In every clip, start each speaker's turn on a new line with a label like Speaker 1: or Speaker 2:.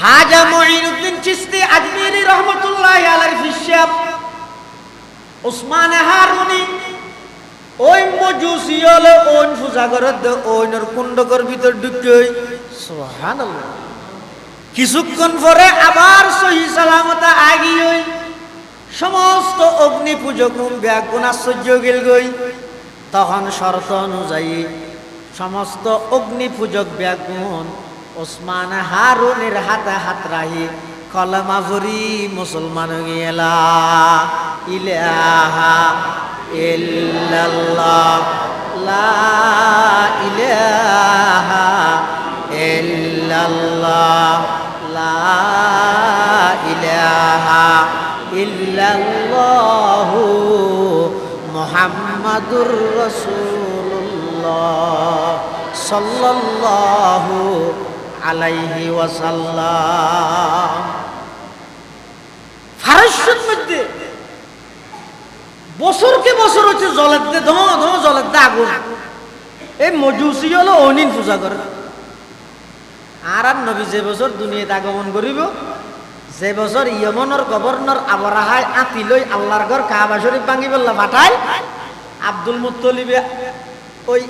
Speaker 1: খাজা মুঈনুদ্দিন চিশতি আজমিরি রহমাতুল্লাহি আলাইহি ফিশাব উসমান হারুনি ওই মজুসিয়ল ওই পূজাঘরের ওইনর কুণ্ডকর ভিতর ঢুকে সুবহানাল্লাহ কিছুক্ষণ পরে আবার সহি সালামত আগিয়ে সমস্ত অগ্নি পূজক ব্যাগুণ আশ্চর্য গেল গই তখন শর্ত অনুযায়ী সমস্ত অগ্নি পূজক ব্যাগুণ ওসমান হারুনের হাতে হাত রাহি কলমা ভরি মুসলমান গেলা ইলাহা ইল্লাল্লাহ লা ইলাহা ইল্লাল্লাহ লা ইলাহা ইল্লাল্লাহু মুহাম্মাদুর রাসূলুল্লাহ সাল্লাল্লাহু আলাইহি ওয়াসাল্লাম। ফারস্যের মধ্যে বছরকে বছর হচ্ছে জলের দে ধম ধম জলের দে আগুন এই মজুসি হলো অনিন পূজা করে আর নবী যে বছর দুনিয়াতে আগমন করিব যে বছর ইয়েমনের গভর্নর আবরাহায় আতি লই আল্লাহর ঘর কাবা শরীফ ভাঙি বললা পাঠাই আব্দুল মুত্তলিবে ওই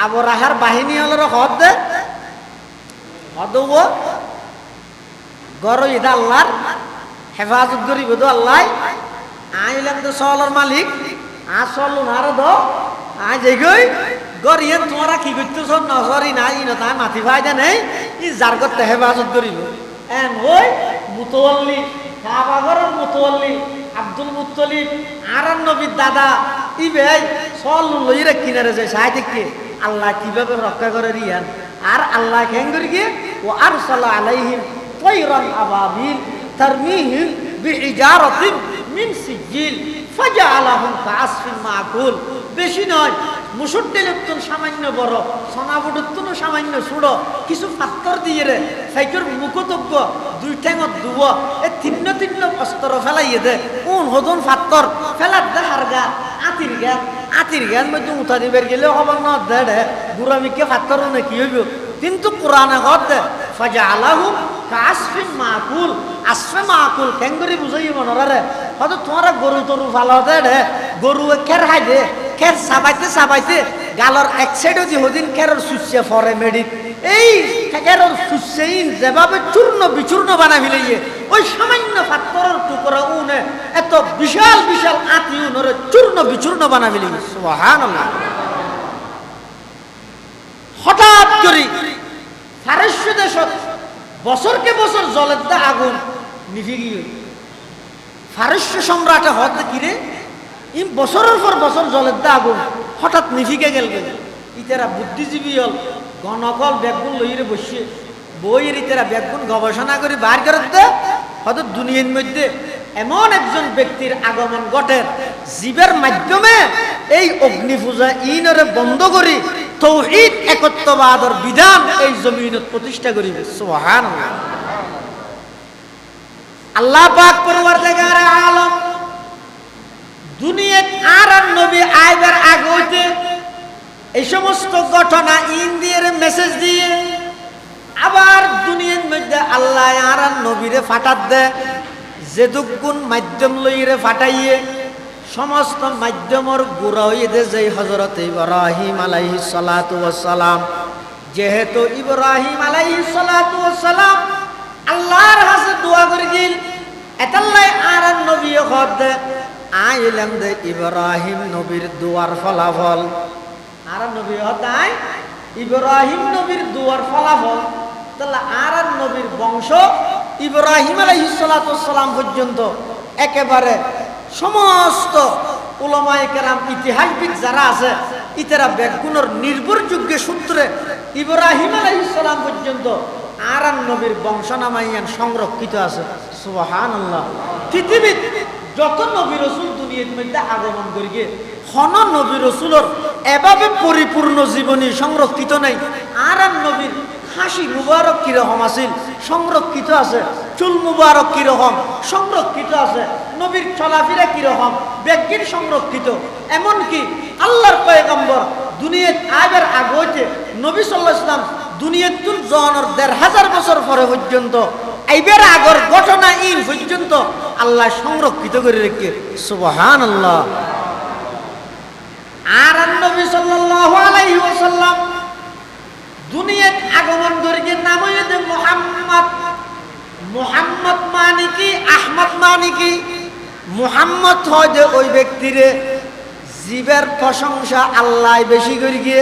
Speaker 1: আবরাহার বাহিনী হলো হদ দে হদব গর ইদা আল্লাহর হেফাজত করিব তো আল্লাহ আইলাম তো সওয়ালের মালিক আসল আর দো আজ এগই গরিয়ে তোমরা কি করতেছ নজরি নাই না তাই মাথি ফায়দা নেই ই যার করতে হেফাজত করিব এন ওই মুতওয়াল্লি কাবা ঘরের মুতওয়াল্লি আব্দুল মুত্তলিব আর নবীর দাদা ই ভাই সল লইরে কিনারে যায় সাইদিকে আল্লাহ কিভাবে রক্ষা করে রিয়ান আর আল্লাহ কেন করি গিয়ে ও আরসালা আলাইহিম তায়রান আবাবিল তারমিহিম বিইজারাতিন মিন সিজিল ফাজআলাহুম কাআসফিন মাকুল। বেশি নয় মুসুদ্দিলতুন সামান্য বড় সোনাবুডুতুন সামান্য ছোড় কিছু পাথর দিয়ে রে সাইকের মুখতজ্ঞ দুই ঠ্যাঙত দুব এ তিন্ন তিন্ন অস্ত্র ফেলাইয়ে দে কোন হদন পাথর ফেলার দে হারগা আতির জ্ঞান মধ্যে উঠা দিবার গেলে হবার না দে গুরামিকে পাথর না কি হইব কিন্তু কোরআনে হদ দে ফাজআলাহুম কাআসফিন মাকুল আসফে মাকুল কেন করে বুঝাই মনরে হয়তো তোমার গরু তরু ফালা দে গরু খের হাই দে খের সাবাইতে সাবাইতে গালর এক সাইডে যে হদিন খেরের সুসে ফরে মেডিট এই খেরের সুসেইন যেভাবে চূর্ণ বিচূর্ণ বানা ফেলিয়ে ওই সামান্য পাথরের টুকরা উনে এত বিশাল বিশাল আতি উনরে চূর্ণ বিচূর্ণ বানা ফেলিয়ে সুবহানাল্লাহ। হঠাৎ করে ফারস্য দেশত বছরকে বছর জলের দা আগুন নিভে গিয়ে ফারস্য সম্রাটে হত কিরে ইম বছরের পর বছর জলের দা আগুন হঠাৎ নিভিকে গেল ইতারা বুদ্ধিজীবী হল গণকল ব্যাগুন লইরে বসে বইয়ের ইতারা ব্যাগুন গবেষণা করে বার করে দে হয়তো দুনিয়ার মধ্যে এমন একজন ব্যক্তির আগমন ঘটে জীবের মাধ্যমে এই অগ্নি পূজা ইনরে বন্ধ করি তৌহিদ একত্ববাদের বিধান এই জমিনত প্রতিষ্ঠা করিবে সুবহানাল্লাহ। আল্লাহ পাক পরওয়ারদিগার আলম দুনিয়াত আর নবী আইবার আগে হইতে এই সমস্ত ঘটনা ইন্ডিয়ার মেসেজ দিয়ে আবার দুনিয়ার মধ্যে আল্লাহ আর নবীরে ফাটাত দে যে দুগুণ মাধ্যম লইরে ফাটাইয়ে সমস্ত মাধ্যমর গুড়া হইয়ে দে যে হযরত ইব্রাহিম আলাইহিস সালাতু ওয়াস সালাম যেহেতু ইব্রাহিম আলাইহিস সালাতু ওয়াস সালাম আল্লাহর কাছে দোয়া করে গিল এতাল্লাই আর নবী হদ দে আইলাম দে ইব্রাহিম নবীর দুয়ার ফলাফল আর নবী হদাই ইব্রাহিম নবীর দুয়ার ফলাফল তাহলে আর নবীর বংশ ইব্রাহিম আলাইহিস সালাতু ওয়াস সালাম পর্যন্ত একেবারে সমস্ত উলামায়ে কেরাম ইতিহাসবিদ যারা আছে ইতারা বেগুনের নির্ভরযোগ্য সূত্রে ইব্রাহিম আলাইহিস সালাম পর্যন্ত আর নবীর বংশনামাইয়ান সংরক্ষিত আছে সুবহানাল্লাহ। পৃথিবীর যত নবী রাসূল দুনিয়ার মধ্যে আগমন করি গিয়ে হন নবী রাসূলের এভাবে পরিপূর্ণ জীবনী সংরক্ষিত নাই আর নবীর হাসি মুবারক কিরকম আছিল সংরক্ষিত আছে চুল মুবারক কিরকম সংরক্ষিত আছে নবীর চলাফেরা কিরকম ব্যাগিন সংরক্ষিত এমনকি আল্লাহর পয়গম্বর দুনিয়াত আইবার আগে হইতে নবী সাল্লাল্লাহু আলাইহি ওয়াসাল্লাম দুনিয়াতুল জনের ১৫০০ বছর পরে পর্যন্ত এইবার আগর ঘটনা ইন পর্যন্ত আল্লাহ সংরক্ষিত করে রেখে সুবহানাল্লাহ। আর নবী সাল্লাল্লাহু আলাইহি ওয়াসাল্লাম দুনিয়াত আগমন করিকে নাম হইতে মুহাম্মদ। মুহাম্মদ মানে কি, আহমদ মানে কি? মুহাম্মদ হয় যে ওই ব্যক্তিরে জীবের প্রশংসা আল্লাহ বেশি করে গিয়ে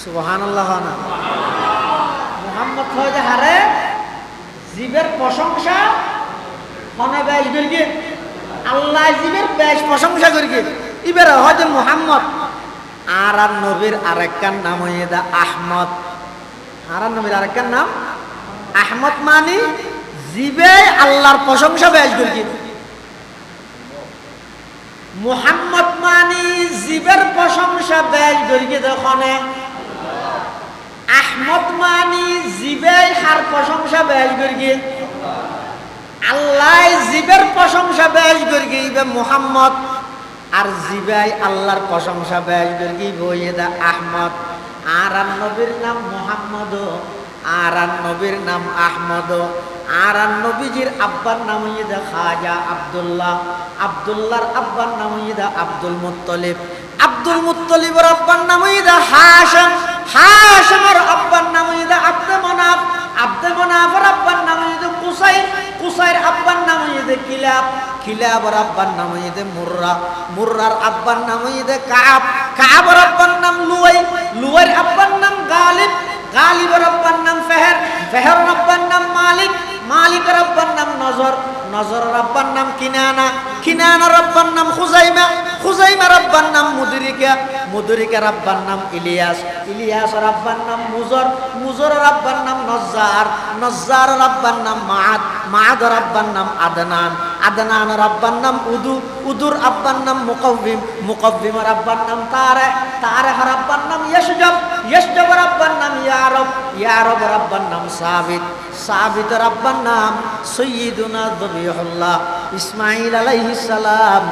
Speaker 1: সুবহানাল্লাহ না। মুহাম্মদ হয় যে হারে জীবের প্রশংসা মনে বেশ করে গিয়ে আল্লাহ জীবের বেশ প্রশংসা করে গিয়ে এবার হয় যে মুহাম্মদ। আর নবীর আরেকটার নাম হয়ে দা আহমদ। আর নবীর আরেকটার নাম আহমদ মানে জীবে আল্লাহর প্রশংসা বেশ করি। মুহাম্মদ মানে জীবের প্রশংসা বেশ করি দোকানে। আহমদ মানে জীবে হার প্রশংসা বেশ করি। আল্লাহ জীবের প্রশংসা বেশ করি মুহাম্মদ। আর জিবাই আল্লাহর প্রশংসা বেশ করি বইয়ে দা আহমদ। আর নবীর নাম মুহাম্মদ, আর নবীর নাম আহমদ। আর নবীজির আব্বার নাম হইয়ে দা খাজা আব্দুল্লাহ। আব্দুল্লাহর আব্বার নাম হইয়ে দা আব্দুল মুত্তলিব। আব্দুল মুত্তলিবের আব্বার নাম হইয়ে দা হাশিম। হাশিমের আব্বার নাম হইয়ে দা আব্দে মনাফ। আব্দে মনাফের আব্বার নাম হইয়ে দা কুসাইর। কুসাইর আব্বার নাম হইয়ে দা কিলাব। কিলাবর আব্বার নাম হইয়ে দা মুররা। মুররার আব্বার নাম হইয়ে দা কাব। কাবর আব্বার নাম লুয়াই। লুয়াইর আব্বার নাম গালিব। গালিবের আব্বার নাম ফেহের। ফেহের আব্বার নাম মালিক। মালিকের আব্বার নাম নজর। নজরের আব্বার নাম কিনানা। কিনানার আব্বার নাম খুজাইমা। খুজাইমার আব্বার নাম মুদরিকা। মুদরিকার আব্বার নাম ইলিয়াস। ইলিয়াসের আব্বার নাম মুজর। মুজরের আব্বার নাম নজ্জার। নজ্জারের আব্বার নাম মাআদ। মাআদের আব্বার নাম আদনান। আদনানের আব্বার নাম উদু। উদুর আব্বার নাম মুকাব্বিম। মুকাব্বিমের আব্বার নাম তারে। তারেহের আব্বার নাম ইয়াশজাব। ইয়াশজাবের আব্বার নাম ইয়ারব। ইয়ারবের আব্বার নাম সাবিত। সাবিতের আব্বার নাম সৈয়দুনা যবিহুল্লাহ ইসমাঈল আলাইহিস সালাম।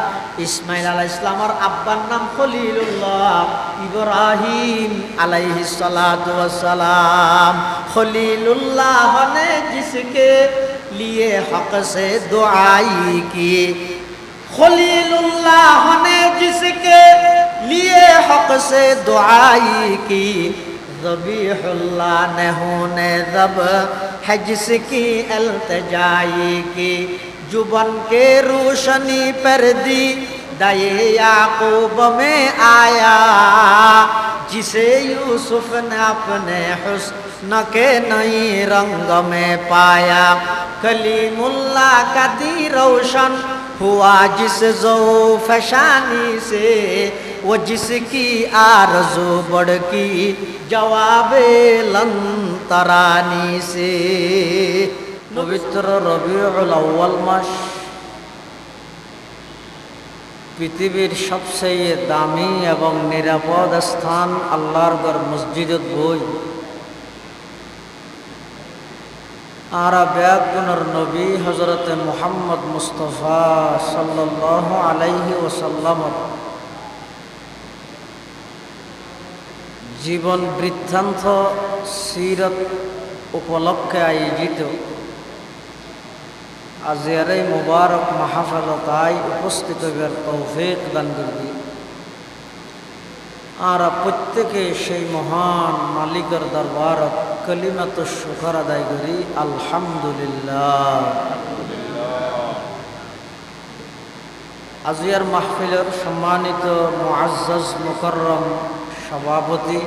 Speaker 1: ইসমাঈল আলাইহিস সালামের আব্বার নাম খলিলুল্লাহ ইব্রাহিম আলাইহিস সালাতু ওয়াস সালাম। খলিলুল্লাহ ने जिसके लिए हक से दुआई की। खलीलुल्लाह ने जिसके लिए हक से दुआई की। ज़बीहुल्लाह ने होने ज़ब है जिसकी इल्तिजाई की। जुबान के रोशनी पर दी दाए याकूब में आया। जिसे यूसुफ ने अपने हुस्न के नई रंग में पाया। कलीमुल्लाह का दी रोशन हुआ जिस ज़ौफ़शानी से। वो जिसकी आरज़ू बढ़ की जवाबे लंतरानी से। पवित्र रबीउल अव्वल मास পৃথিবীর সবচেয়ে দামি এবং নিরাপদ স্থান আল্লাহর ঘর মসজিদত বই। আর ব্যাগুণর নবী হজরতে মুহাম্মদ মুস্তফা সাল্লাল্লাহু আলাইহি ওয়াসাল্লাম জীবন বৃত্তান্ত সিরত উপলক্ষে আয়োজিত আজকের এই মুবারক মাহফিলতায় উপস্থিত হবার তৌফিক দান করবি। আর প্রত্যেকে সেই মহান মালিকের দরবারত কলিমাত শুকর আদায় করি আলহামদুলিল্লাহ। আজিয়ার মাহফিলের সম্মানিত মুআজ্জাজ মুকররম সভাপতি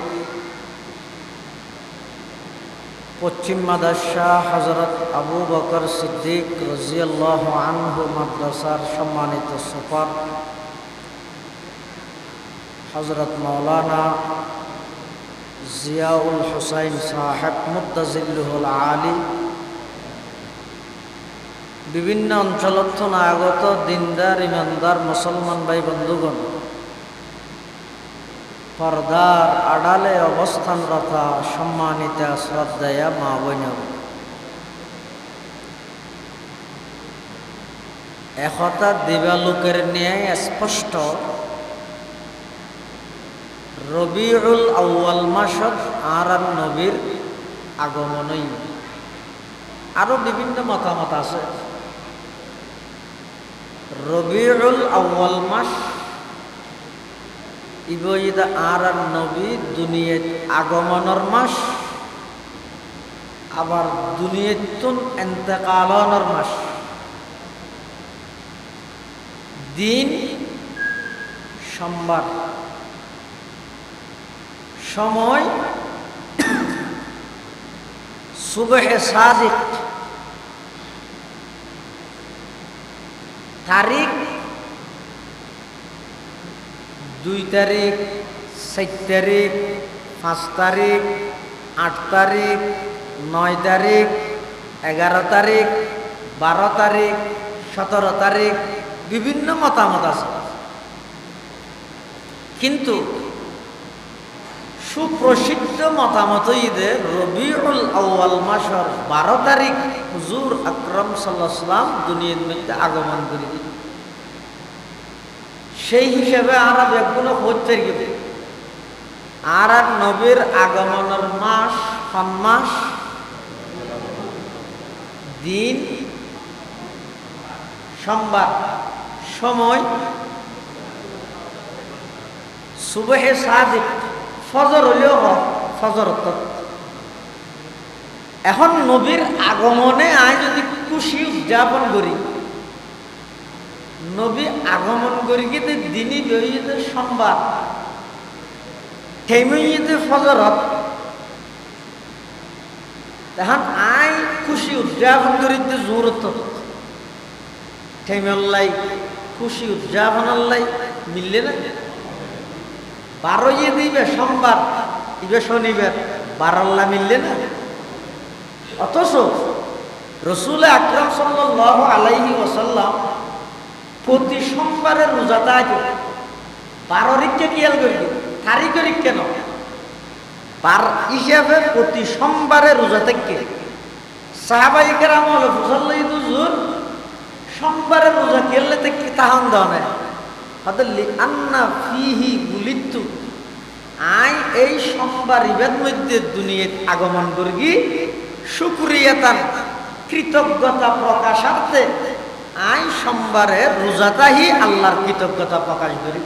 Speaker 1: পশ্চিম মাদ্রাসা হযরত আবু বকর সিদ্দিক রাদিয়াল্লাহু আনহু মাদ্রাসার সম্মানিত সুপার হযরত মাওলানা জিয়াউল হুসাইন সাহেব মুদ্দাজিল্লুহুল আলী, বিভিন্ন অঞ্চলত আগত দিনদার ইমানদার মুসলমান ভাই বন্ধুগণ, পর্দার আড়ালে অবস্থানরত সম্মানিত শ্রদ্ধেয়া মা বোনেরা, একতা দিবালোকের ন্যায় স্পষ্ট রবিউল আউয়াল মাসত আর নবীর আগমনই আরো বিভিন্ন মতামত আছে। রবিউল আউয়াল মাস ইবঈদ আর নবী দুনিয়াত আগমনের মাস, আবার দুনিয়াতুন ইন্তেকালনের মাস। দিন সোমবার, সময় সুবহে সাদিক, তারিখ 2 তারিখ, 4 তারিখ, 5 তারিখ, 8 তারিখ, 9 তারিখ, 11 তারিখ, 12 তারিখ, 17 তারিখ, বিভিন্ন মতামত আছে। কিন্তু সুপ্রসিদ্ধ মতামত ঈদে রবিউল আউয়াল মাসের 12 তারিখ হুজুর আকরাম সাল্লাল্লাহু আলাইহি ওয়াসাল্লাম দুনিয়ার মধ্যে আগমন করে দিল। সেই হিসেবে আমরা বেগুলো হচ্ছে গেলে আর নবীর আগমনের মাস কোন মাস? দিন সোমবার, সময় সুবহে সাদিক, ফজর হলেও হয়, ফজর। এখন নবীর আগমনে আয় যদি খুশি উদযাপন করি, নবী আগমন করি কিন্তু দিনই বেরিয়ে সোমবার, থেমিয়ে ফজরত, তখন আয় খুশি উদযাপন করিতে জোরত থেমেল্লাই খুশি উদযাপন আল্লাই মিললে না। 12 দিবে সোমবার, ইবে শনিবার, 12 মিললে না। অথচ রসুল আকরাম সাল্লাল্লাহু আলাইহি ওয়াসাল্লাম প্রতি সোমবারের রোজাটা আগে 12 রিক্কে খেয়াল করবে, তারিখের কেন বার হিসাবে প্রতি সোমবারে রোজা থেকে সাহাবায়ে কেরাম হলো হুজুর সোমবারে রোজা খেললে থেকে তাহান দেওয়া নেয় হদলি আন্না ফিহি বুলিতু, আই এই সোমবার ইবাদ মধ্যে দুনিয়াত আগমন করি শুকরিয়াতান, কৃতজ্ঞতা প্রকাশার্থে আই সোমবারে রোজাটাহি আল্লাহর কৃতজ্ঞতা প্রকাশ করি।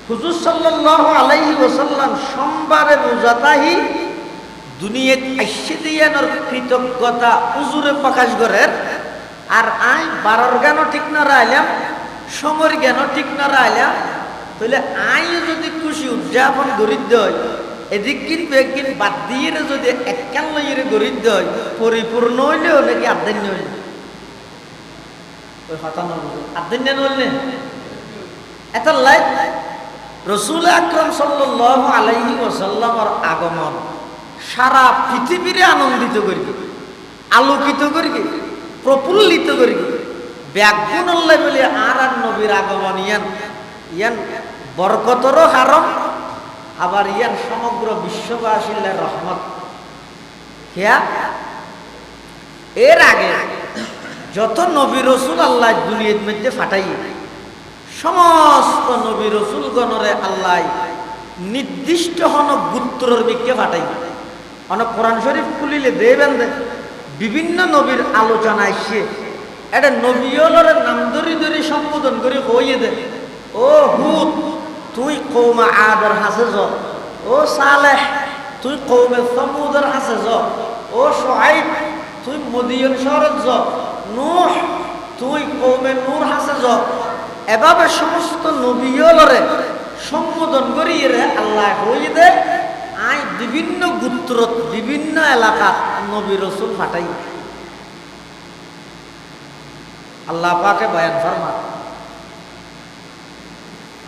Speaker 1: হুজুর সাল্লাল্লাহু আলাইহি ওয়াসাল্লাম সোমবারে রোজাটাহি দুনিয়াত আইসে দিয়ানোর কৃতজ্ঞতা হুজুরে প্রকাশ করেন। আর আই 12 জ্ঞানও ঠিক না রাইলাম, সময়ের জ্ঞানও ঠিক না রাইলাম, তাহলে আই যদি খুশি উদযাপন গরিদ্দ হয়, এদিক কিন্তু একদিন বাদ দিয়ে যদি একখান লইয়ে গরিদ্দ হয়, পরিপূর্ণ হইলেও নাকি আর্ধেন্য হইল, ওই হতান আর্ধেন্য হইলে এত লাইট রসুল আকরাম সাল্লাল্লাহু আলাইহি ওয়াসাল্লামের আগমন সারা পৃথিবীরে আনন্দিত করি, আলোকিত করি, প্রফুল্লিত করি। ব্যাগুণ আল্লাহ বলে আর নবীর আগমন ইয়ান বরকতরও কারণ, আবার ইয়ান সমগ্র বিশ্ববাসীর রহমত। হিয়া এর আগে যত নবী রসুল আল্লাহ দুনিয়ার মধ্যে ফাটাই, সমস্ত নবী রসুল গণরে আল্লাহ নির্দিষ্ট হন গুত্রর দিকে ফাটাই। অনেক কোরআন শরীফ খুলিলে দেবেন বিভিন্ন নবীর আলোচনা আসছে, এটা নবীর নাম ধরি ধরি সম্বোধন করে হইয়ে দে, ও হুদ তুই কৌমা আদর হাসে য, ও সালেহ তুই কৌমে সমুদর হাসে য, ও সোহাইব তুই মদিয়ন শহরত য, নূহ তুই কৌমে নূর হাসে য। এভাবে সমস্ত নবীরে সম্বোধন করিয়ে রে আল্লাহ হইয়ে দে আই বিভিন্ন গোত্রত বিভিন্ন এলাকা নবী রসুল ফাটাই। আল্লাহ পাকে বয়ান ফরমান,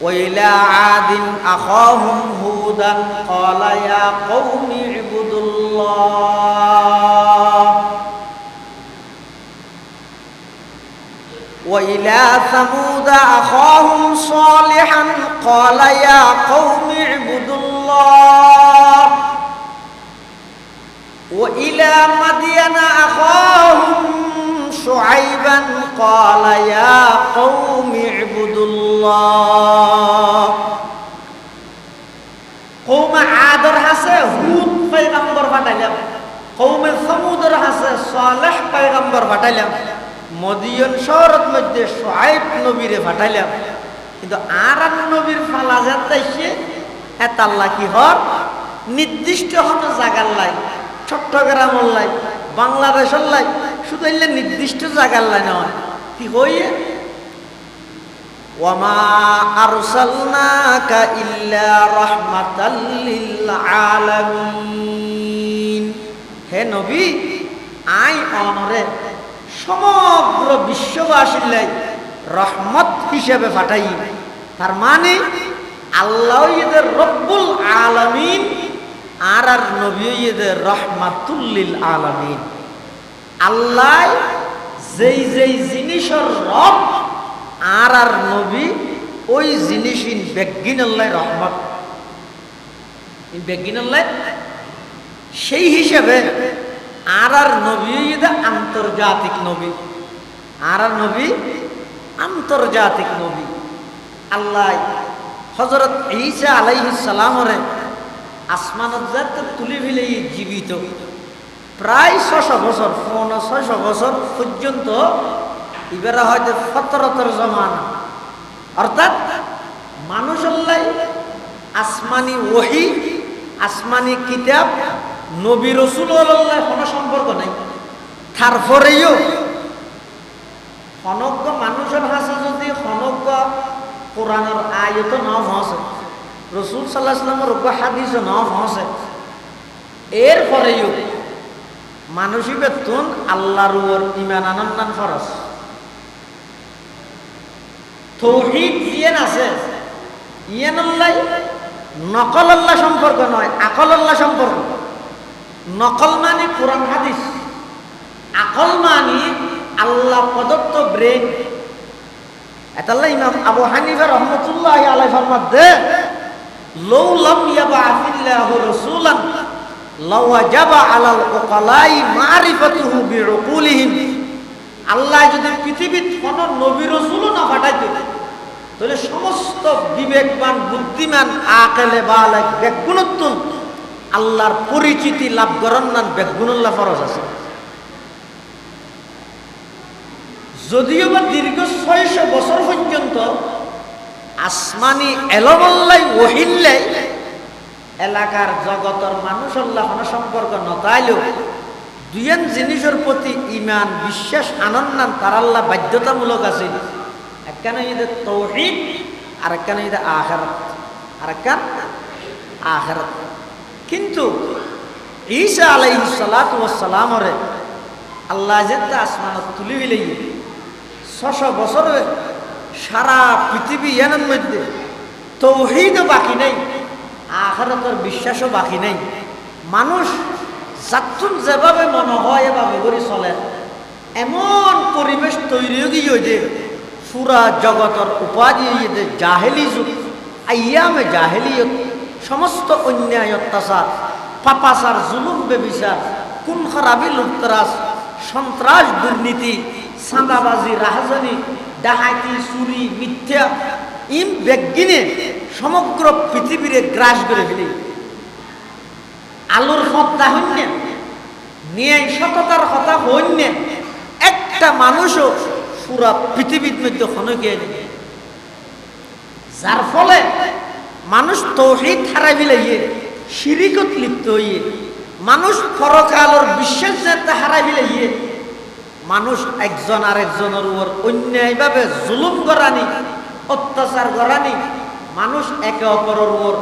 Speaker 1: ওয়াইলা আদিন আখাহুম হুদান ক্বালা ইয়া কওমি ইবুদুল্লাহ, وإلى ثمود أخاهم صالحا قال يا قوم اعبدوا الله، وإلى مدين أخاهم شعيبا قال يا قوم اعبدوا الله। قوم عاد হাসে হুদ পয়গম্বর পাঠাইলাম, কওমে সমুদের হাসে সালেহ পয়গম্বর পাঠাইলাম, মদিয়ন শহরের মধ্যে শুআইব নবীরে পাঠাইলাম, কিন্তু আর নবীর ফালা যাইছে এত আল্লাহ কি হর নির্দিষ্ট হতো জায়গার লাই, চট্টগ্রামের লাই, বাংলাদেশের লাই, শুধু এলে নির্দিষ্ট জায়গার লাই নয় কি হইয়ে ওয়ামা আরসালনাকা ইল্লা রাহমাতাল লিল আলামিন। হে নবী, আই অনরে সমগ্র বিশ্ববাসীর লাই রহমত হিসেবে পাঠাই। তার মানে আল্লাহ এদের রব্বুল আলামিন আর আর নবী এদের রহমাতুল লিল আলামিন। আল্লাহ যেই যেই জিনিসের রব আর আর নবী ওই জিনিসই বেগিন আল্লাহ রহমত বেগিন আল্লাহ। সেই হিসেবে আর আর নবী আন্তর্জাতিক নবী, আর আর নবী আন্তর্জাতিক নবী। আল্লাহ হযরত ঈসা আলাইহিস সালামরে আসমানত যাতে তুলি ফেলে জীবিত প্রায় 600 বছর 600 বছর পর্যন্ত এবারে হয়তো ফতরতের জমানা, অর্থাৎ মানুষ আল্লাহ আসমানি ওহী, আসমানি কিতাব, নবী রসুল আল্লাহ কোনো সম্পর্ক নাই। তারপরেও সমগ্র মানুষের হাসে যদি সমগ্র কোরআনের আয়াত না পৌঁছে, রসুল সাল্লাল্লাহু আলাইহি ওয়াসাল্লামের হাদিস না পৌঁছে, এরপরেও মানুষই বেতন আল্লাহর উপর ঈমান আনন্দান ফরজ। তৌহিদ ইয়ান আছে, ইয়ান আল্লাহ নকল আল্লাহ সম্পর্ক নয়, আকল আল্লাহ সম্পর্ক। নকল মানে কোরআন হাদিস, আকল মানে আল্লাহ প্রদত্ত ব্রেন। এতাল্লাহ ইমাম আবু হানিফা রাহমাতুল্লাহি আলাইহি ফরমাতে লাউ লাম ইয়াবআথিল্লাহু রাসূলান লাওয়াজাবা আলাল উকালাই মারিফাতুহু বিউকুলিহিম। আল্লাহ যদি পৃথিবীর কোনো নবী রাসূলও না পাঠাইতো তাহলে সমস্ত বিবেকবান বুদ্ধিমান আকেলে বালেগ বেগুনতুন আল্লাহর পরিচিতি লাভ করার নাম বেগুনুল্লাহ ফরজ আছে। যদিও বা দীর্ঘ 600 বছর পর্যন্ত আসমানি এলমল্লাই ওহিল্লাই এলাকার জগতের মানুষ আল্লাহ কোনো সম্পর্ক নতাইলেও দুইজন জিনিসের প্রতি ইমান বিশ্বাস আনন্দান তার আল্লাহ বাধ্যতামূলক আছে। একখানে ঈদের তৌহিদ আর একখানে ঈদের আখিরাত, আর একখান আখিরাত। কিন্তু ঈসা আলাইহিস সালাতু ওয়াস সালামরে আল্লাহ যেটা আসমানত তুলি হইলেই 600 বছরে সারা পৃথিবী এর মধ্যে তৌহিদও বাকি নেই, আখিরাতের বিশ্বাসও বাকি নেই। মানুষ যাত্তুন যেভাবে মনে হয় এভাবে করে চলে, এমন পরিবেশ তৈরি হয়ে গিয়ে পুরা জগতের উপাধি জাহেলি যুগ, আইয়ামে জাহেলিয়ত, সমস্ত অন্যায় অত্যাচার, পাপাচার, জুলুম, বেবিচার, খুন খারাপি, লুটতরাজ, সন্ত্রাস, দুর্নীতি, চাঁদাবাজি, রাহাজানি, ডাকাতি, চুরি, মিথ্যা ইম বেগিনে সমগ্র পৃথিবীরে গ্রাস করে ফেলি। আলোর হত্যা হইন্য, ন্যায় সততার হত্যা হইন্য একটা মানুষও পুরা পৃথিবীর মধ্যে হনকে নেই। যার ফলে মানুষ তৌহিদ হারাই ফেলাইয়ে, শিরিকত লিপ্ত হইয়ে, মানুষ পরকালের বিশ্বাস যাতে হারাই ফেলাইয়ে, মানুষ একজন আরেকজনের উপর অন্যায়ভাবে জুলুম করানি, অত্যাচার করানি, মানুষ একে অপরের উপর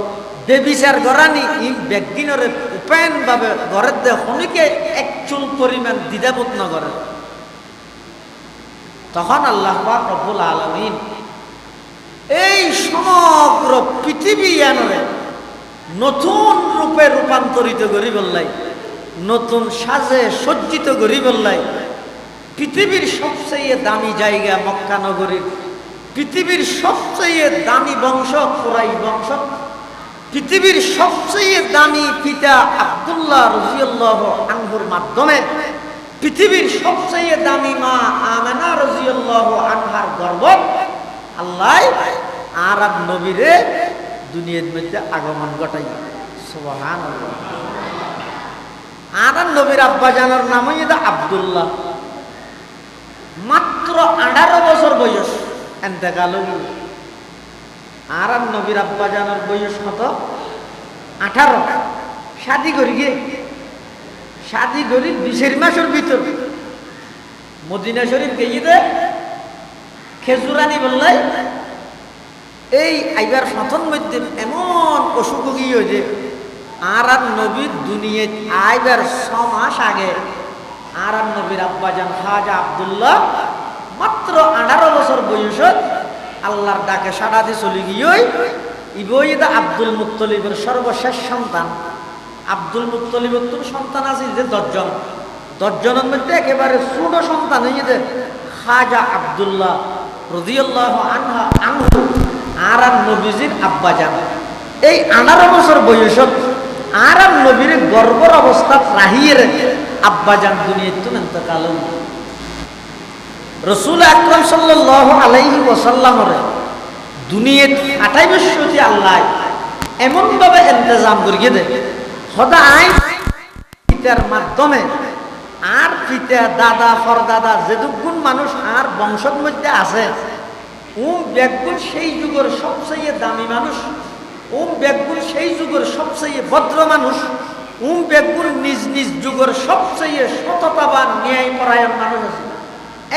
Speaker 1: বেবিচার করানি, এই ব্যক্তিনের উপায়নভাবে ঘরের দে হনিকে এক চুল পরিমাণ দ্বিধাবোধ ন করে। তখন আল্লাহ পাক রব্বুল আলামিন এই সমগ্র পৃথিবী এনরে নতুন রূপে রূপান্তরিত করি বললাই, নতুন সাজে সজ্জিত করি বললাই। পৃথিবীর সবচেয়ে দামি জায়গা মক্কা নগরীর, পৃথিবীর সবচেয়ে দামি বংশ কুরাইশ বংশ, পৃথিবীর সবচেয়ে দামি পিতা আব্দুল্লাহ রাদিয়াল্লাহু আনহুর মাধ্যমে পৃথিবীর সবচেয়ে দামি মা আমেনা রাদিয়াল্লাহু আনহার গর্ভ আল্লাহ আর নবীরে দুনিয়ার মধ্যে আগমন ঘটাই। সুবহানাল্লাহ। আর নবীর আব্বা জানার নাম হইয়া আব্দুল্লাহ। মাত্র 18 বছর বয়স এন্তেকাল হইল। আর নবীর আব্বা জানার বয়স কত? 18। শাদি করি গে, শাদি করি 20 মাসের ভিতর মদিনা শরীফ গিয়ে দে খেজুরানি বললাই এই আইবার প্রথম মধ্যে এমন অসুখ গিয়ে যে আর নবীর দুনিয়ায় আইবার 6 মাস আগে আর নবীর আব্বাজান খাজা আব্দুল্লাহ মাত্র 18 বছর বয়সত আল্লাহর ডাকে সাড়া দিয়ে চলে গিয়ে ইবইদা আব্দুল মুত্তলিবের সর্বশেষ সন্তান। আব্দুল মুত্তলিবের তোর সন্তান আছে যে 10 জন, 10 জনের মধ্যে একেবারে ছোট সন্তান হইয়ে খাজা আব্দুল্লাহ রাদিয়াল্লাহু আনহু আর নবীজির আব্বাজান। এই 18 বছর বয়সত আর নবীর গর্ভর অবস্থা রাহিয়ে আব্বাজান দুনিয়াতে ইন্তেকাল হল। রাসূল আকরাম সাল্লাল্লাহু আলাইহি ওয়াসাল্লামের দুনিয়াত 28 বছর আল্লাহ এমন ভাবে ইন্তজাম করিয়ে দেয় সদা আইন পিতার মাধ্যমে আর পিতা দাদা পরদাদা যেদুগুণ মানুষ আর বংশের মধ্যে আছে ব্যাগুণ সেই যুগের সবচেয়ে দামি মানুষ, ব্যাগুণ সেই যুগের সবচেয়ে ভদ্র মানুষ, ব্যাগুণ নিজ নিজ যুগের সবচেয়ে সততাবান ন্যায়পরায়ণ মানুষ আছে।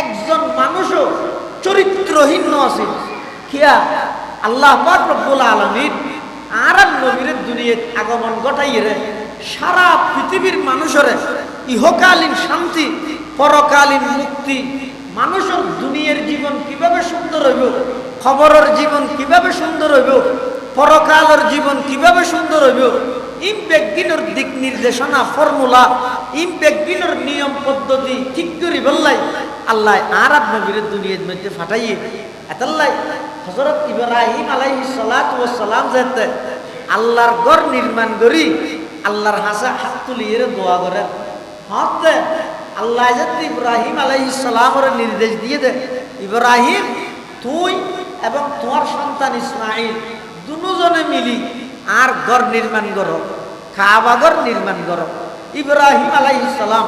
Speaker 1: একজন মানুষও চরিত্রহীন আছে কিয়া আল্লাহ পাক রব্বুল আলামিন আর নবীর দুনিয়াত আগমন ঘটাইয়ে সারা পৃথিবীর মানুষের ইহকালীন শান্তি পরকালীন মুক্তি, মানুষের দুনিয়ার জীবন কিভাবে সুন্দর হইব, খবরের জীবন কিভাবে সুন্দর হইব, পরকালের জীবন কিভাবে সুন্দর হইব, ইমবেগিনের দিক নির্দেশনা ফর্মুলা, ইমবেগিনের নিয়ম পদ্ধতি ঠিক করে বললাই আল্লাহ আরব নবীর দুনিয়ার মধ্যে ফাটাইয়ে এতাল্লাই হযরত ইব্রাহিম আলাইহিস সালাতু ওয়াস সালাম যেতে আল্লাহর ঘর নির্মাণ করি আল্লাহর হাসা হাত তুলিয়ে দোয়া করে হতে আল্লাহ যেতে ইব্রাহিম আলাইহিস সালামের নির্দেশ দিয়ে দে ইব্রাহিম তুই এবং তোমার সন্তান ইসমাঈল দুজনে মিলি আর ঘর নির্মাণ করো, কাবা ঘর নির্মাণ করো। ইব্রাহিম আলাইহিস সালাম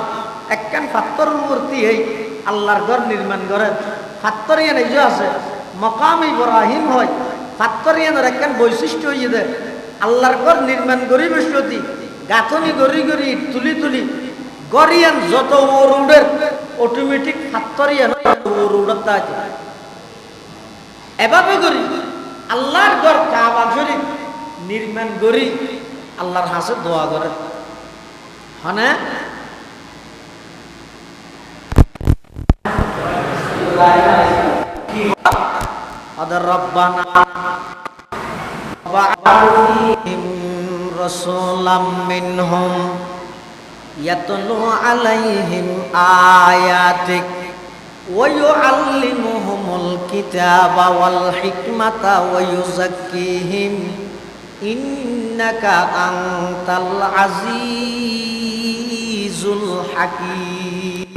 Speaker 1: একখান পাথর মূর্তি হই আল্লাহর ঘর নির্মাণ করেন। পাথরিয়ান এই যে আছে মকাম ইব্রাহিম হয়, পাথরিয়ানের একখান বৈশিষ্ট্য হইয়ে দেয় আল্লাহর ঘর নির্মাণ করি বসতি গাঁথনি গড়ি গড়ি তুলি তুলি গরিয়ান যত ওরুডের অটোমেটিক পাথরিয়ান ওরুডের তা এভাবে করি আল্লাহর ঘর কাবা শরীফ নির্মাণ করি আল্লাহর হাসে দোয়া করে হনে আদার রব্বানা ওয়া'আলিহিম রাসূলাম মিনহুম ইয়াতলু আলাইহিম আয়াতিক ওয়া ইউআল্লিমুহুমুল কিতাবা ওয়াল হিকমাতা ওয়া ইউযাক্কিহিম ইন্নাকা আনতাল আজিজুল হাকীম।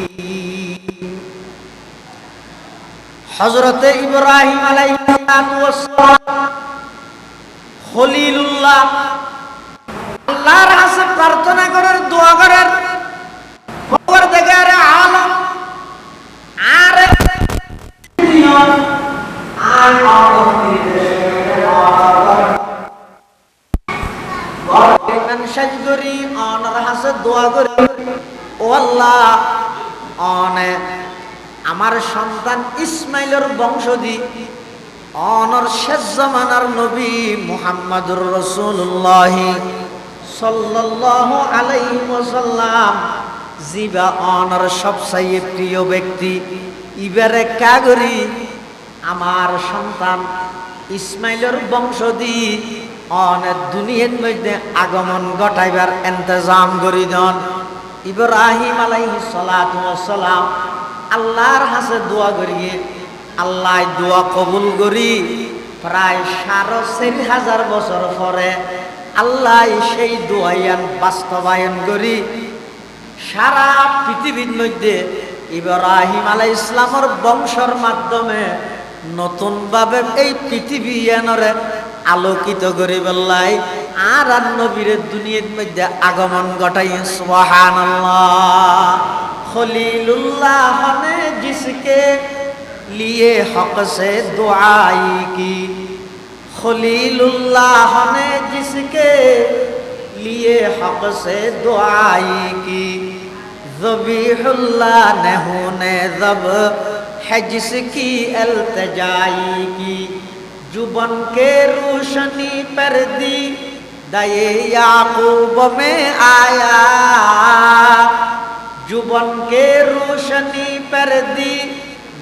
Speaker 1: হযরত ইব্রাহিম আলাইহিস সালাম খলিলুল্লাহ আল্লাহর কাছে প্রার্থনা করার দোয়া করার খবর দেখার আলম আর সাজগরি অনার হাসে দোয়া করে ও আল্লাহ অনে আমার সন্তান ইসমাইলের বংশধি অনর শেষ জামানার নবী মুহাম্মাদুর রাসূলুল্লাহ সাল্লাল্লাহু আলাইহি ওয়াসাল্লাম জিবা অনর সবচেয়ে প্রিয় ব্যক্তি ইবারে কাগরি আমার সন্তান ইসমাইলের বংশধি অনেক দুনিয়ার মধ্যে আগমন ঘটাইবার ইন্তজাম করি দেন। ইব্রাহিম আলাইহিস সালাতু ওয়াস সালাম আল্লাহর হাসে দোয়া করিয়ে আল্লাহ দোয়া কবুল করি প্রায় ৪,৫০০ বছর পরে আল্লাহ সেই দোয়ায়ান বাস্তবায়ন করি সারা পৃথিবীর মধ্যে ইব্রাহিম আলাইহিস ইসলামের বংশের মাধ্যমে নতুনভাবে এই পৃথিবী আলোকিত করে বললাই আর নবীর দুনিয়ার মধ্যে আগমন ঘটাই সুবহানাল্লাহ খলিলুল্লাহ ने जिसके लिए हक से दुआई की खलीलुल्लाह ने जिसके लिए हक से दुआई की ज़बीहुल्लाह ने होने ज़ब है जिसकी अल्तजाई की जुबन के रोशनी पर दी दये याकूब में आया जुबन के रोशनी पर दी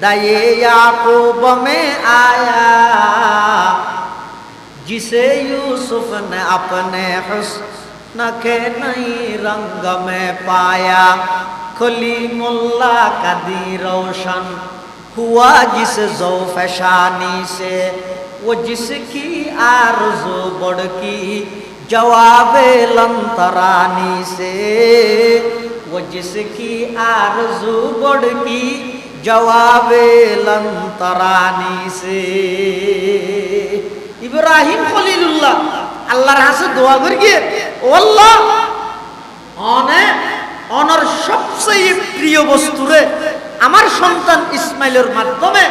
Speaker 1: दये याकूब में आया जिसे यूसुफ ने अपने हुस्न के नई रंग में पाया कलीमुल्लाह का दी रोशन हुआ जिस ज़ौफ़शानी से वो जिसकी आरज़ू बढ़ की जवाबे लंतरानी से वो जिसकी आरज़ू बढ़ की जवाबे लंतरानी से इब्राहिम खलीलुल्लाह আল্লাহর কাছে দোয়া করি গিয়ে ও আল্লাহ অনর সবচেয়ে প্রিয় বস্তুরে আমার সন্তান ইসমাইলের মাধ্যমে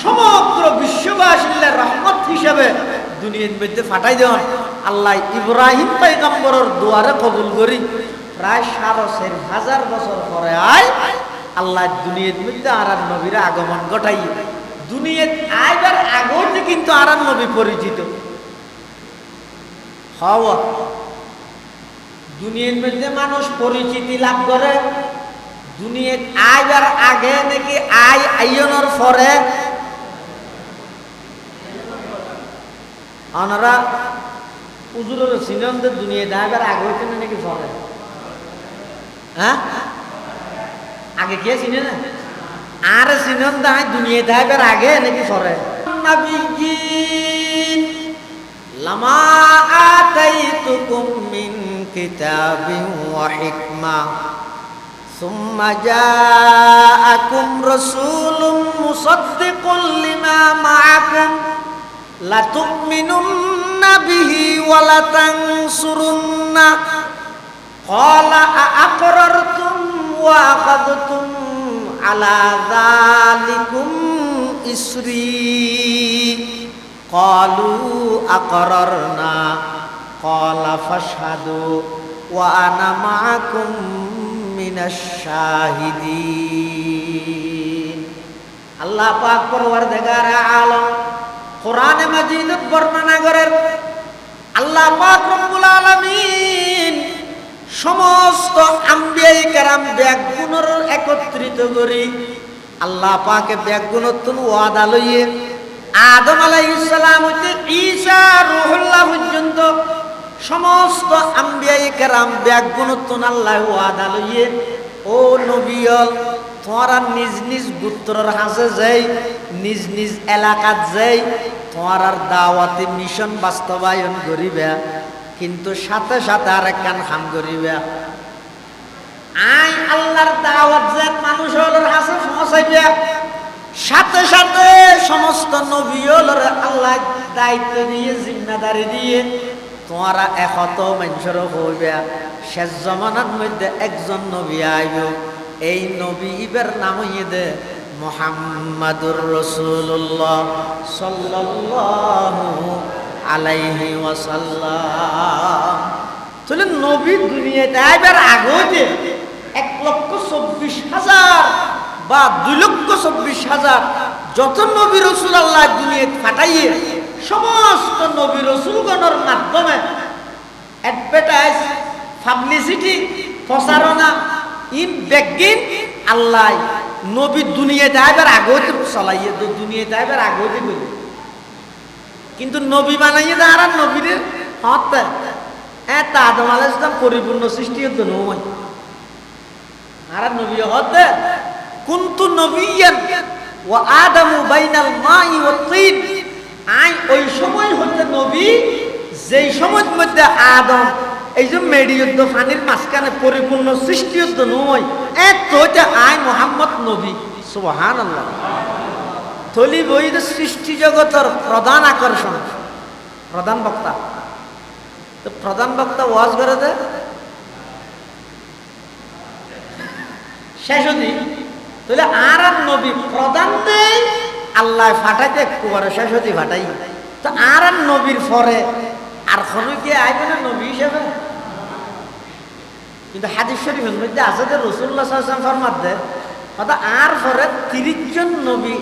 Speaker 1: সমগ্র বিশ্ববাসীর রহমত হিসেবে দুনিয়ার মধ্যে ফাটাই দেন আল্লাহ ইব্রাহিম পয়গম্বরের দোয়ারে কবুল করি প্রায় 4,500 বছর পরে আয় আল্লাহ দুনিয়ার মধ্যে আর নবীর আগমন ঘটাই দুনিয়ার আইবার আগতে কিন্তু আর নবী পরিচিত হওয়া দুনিয়ার মধ্যে মানুষ পরিচিতি লাভ করে দুনিয়ার আইবার আগে নাকি আইয়নের পরে ওনারা উজুরের সিনন্দে দুনিয়া আইবার আগে হইতে নাকি পরে হ্যাঁ আগে কে চিনে না আর সিনন দায় দুনিয়া দাইবার আগে নাকি পরে নবীজিন লামা আতাইতুকুম মিন কিতাবিন ওয়া হিকমা সুম্মা জাআকুম রাসূলুম মুসাদ্দিকুন লিমা মাআকুম লা তুমিনুন্না বিহি ওয়া লা তানসুরুন্না ক্বালা আআকরারতুম ওয়া আখাযতুম আলা যালিকুম ইসরি ক্বালু আকরারনা ক্বালা ফাশহাদু ওয়া আনা মাআকুম মিনাশ শাহিদিন আল্লাহ পাক পরওয়ারদিগার আলম কোরআনে মাজিদত বর্ণনা করেন আল্লাহ পাক রব্বুল আলামিন সমস্ত আম্বিয়াই কেরাম ব্যাগুণর একত্রিত করি আল্লাহ পাকে ব্যাগুণত্বন ওয়াদা লইয়ে আদম আলাইহিস সালাম হইতে ঈসা রূহুল্লাহ পর্যন্ত সমস্ত আম্বিয়াই কেরাম ব্যাগুণত্বন আল্লাহ ওয়াদা লইয়ে ও নবীল তোমরা নিজ নিজ গোত্রর হাসে যাই নিজ নিজ এলাকাত যাই তোমার দাওয়াতে মিশন বাস্তবায়ন করিবা কিন্তু সাথে সাথে আরেকখান কাম করিবা আই আল্লাহর দাওয়াত যেন মানুষের কাছে পৌঁছাইবা সাথে সাথে সমস্ত নবীদের আল্লাহ দায়িত্ব দিয়ে জিম্মাদারি দিয়ে তোমরা একত মানুষের হইবা শেষ জামানার মধ্যে একজন নবী আইব এই নবীর নাম হইছে মুহাম্মাদুর রাসূলুল্লাহ সাল্লাল্লাহু আলাইহি ওয়াসাল্লাম তাহলে নবী দুনিয়াতে আইবার আগে 1,24,000 বা 2,24,000 যত নবী রাসূল আল্লাহ দুনিয়াতে পাঠাইয়ে সমস্ত নবী রাসূলগণের মাধ্যমে অ্যাডভার্টাইজ পাবলিসিটি প্রচারণা ইন বেগিন আল্লাহ নবী দুনিয়াতে আইবার আগে চলাইয়ে দুনিয়াতে আইবার আগে বলি কিন্তু নবী বানাইয়ে দা আর নবীর হতে এত আদম আলাইহিস সালাম পরিপূর্ণ সৃষ্টি হতো নয় আর নবী হতে কুনতু নবিয়ান ওয়া আদামু বাইনাল মাই ওয়াত তিন আই ওই সময় হতে নবী যেই সময়ের মধ্যে আদম এই যে মেডিয়ত পানির মাঝখানে পরিপূর্ণ সৃষ্টি হতো নয় এত আই মুহাম্মদ নবী সুবহানাল্লাহ থলি বইতে সৃষ্টি জগতের প্রধান আকর্ষণ প্রধান বক্তা তো প্রধান বক্তা ওয়াজ করে দে শেষ হদি তাহলে আর নবী প্রধান দেই আল্লাহ ফাটাইতে একটু বড় শেষ হদি ফাটাই তো আর নবীর পরে আর কোনো কি আইবে না নবী হিসেবে কিন্তু হাদিস শরীফের মধ্যে আছে যে রাসূলুল্লাহ সাল্লাল্লাহু আলাইহি ওয়াসাল্লাম ফরমাতে কথা আর পরে 30 জন নবী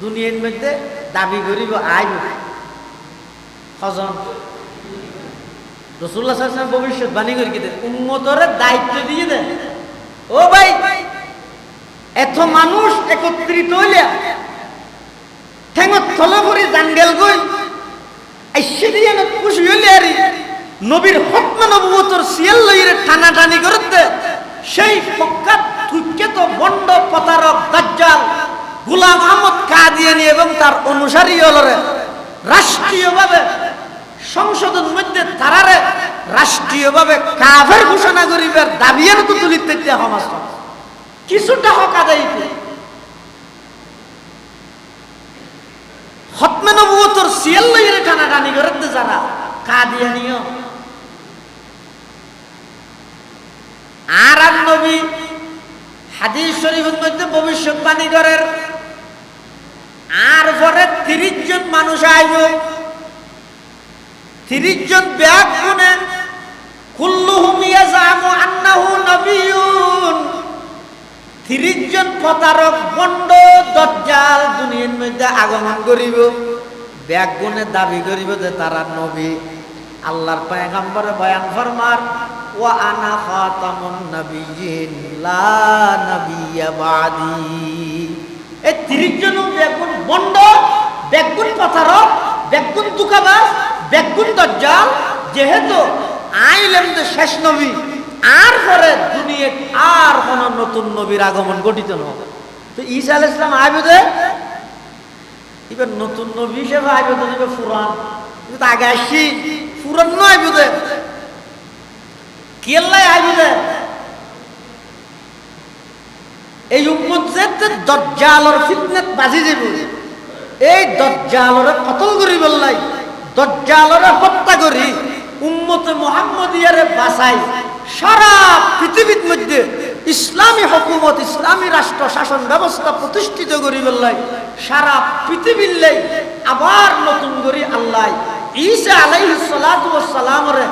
Speaker 1: দুনিয়ার মধ্যে দাবি করিব আইব কজন রাসূলুল্লাহ সাল্লাল্লাহু আলাইহি ওয়াসাল্লাম ভবিষ্যৎবাণী করে কি দেন উম্মতরে দায়িত্ব দিয়ে দেন ও ভাই এত মানুষ একত্রিত হইলে ঠেঙত থলে ভরি জাঙ্গেল গই আইসে দিয়ে না খুশি হইলে আরি নবীর হকমা নবুয়তর সিয়াল লইরে টানাটানি করতে সেই ফক্কাত তুইকে বন্ড প্রতারক দাজ্জাল গোলাম আহমদ কাদিয়ানী এবং তার অনুসারী হলরে রাষ্ট্রীয়ভাবে সংসদের মধ্যে তারারে রাষ্ট্রীয়ভাবে কাফের ঘোষণা করিবার দাবিয়ার তো তুলিতে সমাজ কিছুটা হক আদায় হকমে নবুয়তর সিয়াল লইরে টানাটানি করতে যারা কাদিয়ানীও আর নবী হাদিস শরীফের মধ্যে ভবিষ্যৎবাণী করেন আর পরে 30 জন মানুষ আইব 30 জন ব্যাগ গুনে কুল্লুহুম ইয়াজামু আন্নাহু নবিয়্যুন 30 জন প্রতারক বন্ড দাজ্জাল দুনিয়ার মধ্যে আগমন করিব ব্যাগ গুনে দাবি করিব যে তারা নবী আল্লাহর পয়গম্বর বয়ান ফরমার ওয়া আনা খাতামুন নাবিয়্যিন লা নাবিয়্যা বাদি এই 30 জন বেগুন বন্ড বেগুন প্রতারক বেগুন দুকাবাজ বেগুন দাজ্জাল যেহেতু আইলেন যে শেষ নবী আর পরে দুনিয়ায় আর কোন নতুন নবীর আগমন ঘটিত নয় তো ঈসা আলাইহিস সালাম আইবে এবার নতুন নবী হিসেবে আইবে তো নেবে ফুরান কিন্তু আগে আসি ফুরান নয় বুঝে কেল্লাই আইবে এই উম্মত যে দাজ্জালের ফিতনাত বাজি যাবে এই দাজ্জালরে কতল করি বললাই দাজ্জালরে হত্যা করি উম্মতে মুহাম্মদিয়ারে বাঁচাই সারা পৃথিবীর মধ্যে ইসলামী হুকুমত ইসলামী রাষ্ট্র শাসন ব্যবস্থা প্রতিষ্ঠিত করি বললাই সারা পৃথিবীর লাই আবার নতুন করি আল্লাহ ঈসা আলাইহিস সালাতু ওয়াস সালামরে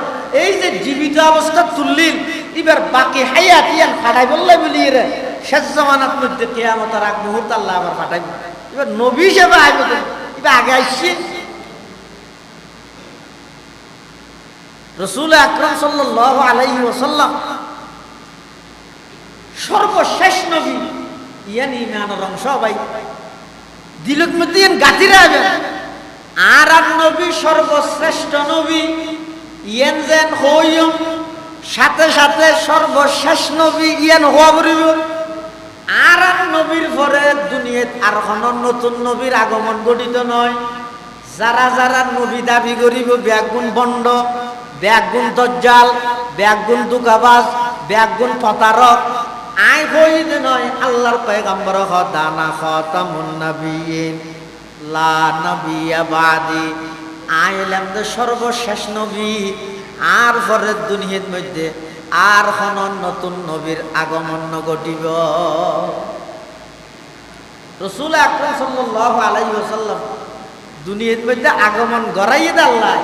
Speaker 1: এই যে জীবিত অবস্থা তুললিন এবার বাকি হায়াত ইয়ান ফাটাই বললাই বলি রে শেষ জামানার মধ্যে কিয়ামতের আগ মুহূর্ত আল্লাহ আবার ফাটাইবে এবার নবী হিসেবে আইবে এবার আগে আসছে রাসূল আকরাম সাল্লাল্লাহু আলাইহি ওয়াসাল্লাম সর্বশেষ নবী ইয়ান ঈমানের অংশ ভাই দিলের মধ্যে ইয়ান গাতিরা আইবেন আর নবী সর্বশ্রেষ্ঠ নবী ইয়ান যেন হইম সাথে সাথে সর্বশেষ নবী ইয়ান হওয়া বলিব আর নবীর পরে দুনিয়াত আর কোন নতুন নবীর আগমন ঘটিত নয় যারা যারা নবী দাবি করিব ব্যাগুন বন্ড ব্যাগুন দাজ্জাল ব্যাগুন দুকাবাজ ব্যাগুন প্রতারক আই হইদ নয় আল্লাহর পয়গম্বর দানা খাতামুন নাবিয়্যিন লা নাবিয়্যা বাদি আইলাম যে সর্বশেষ নবী আর পরে দুনিয়ার মধ্যে আর কোন নতুন নবীর আগমন ঘটিব রাসূল আকরাম সাল্লাল্লাহু আলাইহি ওয়াসাল্লাম দুনিয়ার মধ্যে আগমন গড়াইয়ে আল্লাহ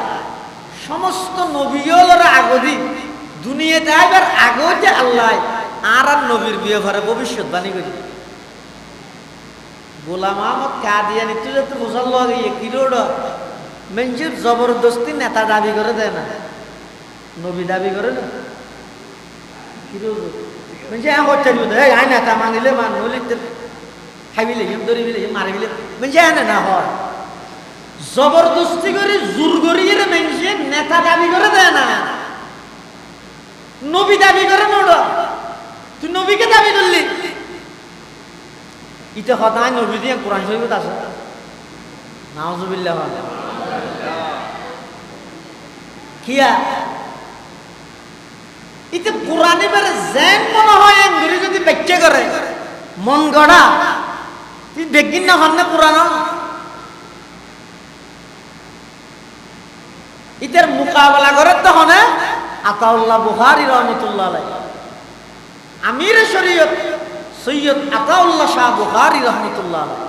Speaker 1: সমস্ত নবীগুলোর আগদি দুনিয়াতে আইবার আগেও যে আল্লাহ আর নবীর বিয়ে ভবিষ্যৎবাণী করি গোলাম আহমদ কাদিয়ানী তুই তো বোঝার লগে কি রোড মেঞ্জির জবরদস্তি নেতা দাবি করে দেয় না নবী দাবি করে না কি রোড মেঞ্জি করতে আই নেতা মানিলে মান নলি খাইবিলে ধরিবিলে মারিবিলে মেঞ্জি আনে না হয় জবরদস্তি করে জোর করিয়ে মেঞ্জি নেতা দাবি করে দেয় না নবী দাবি করে না তুই নবীকে দাবি করলি ইতে হতায় নবী দিয়ে কোরআন শরীফত আছে নাউজুবিল্লাহ কিয়া ইতে কোরআনে বেরে যেন মনে হয় এমনি যদি ব্যাখ্যা করে মন গড়া তুই দেখবিন না হন না কোরআন ইতার মোকাবেলা করে তখন আতাউল্লাহ বুখারী রহমতুল্লাহ আলাইহি, আমির শরীয়ত সৈয়দ আতাউল্লাহ শাহ বুখারী রহমতুল্লাহ আলাইহি।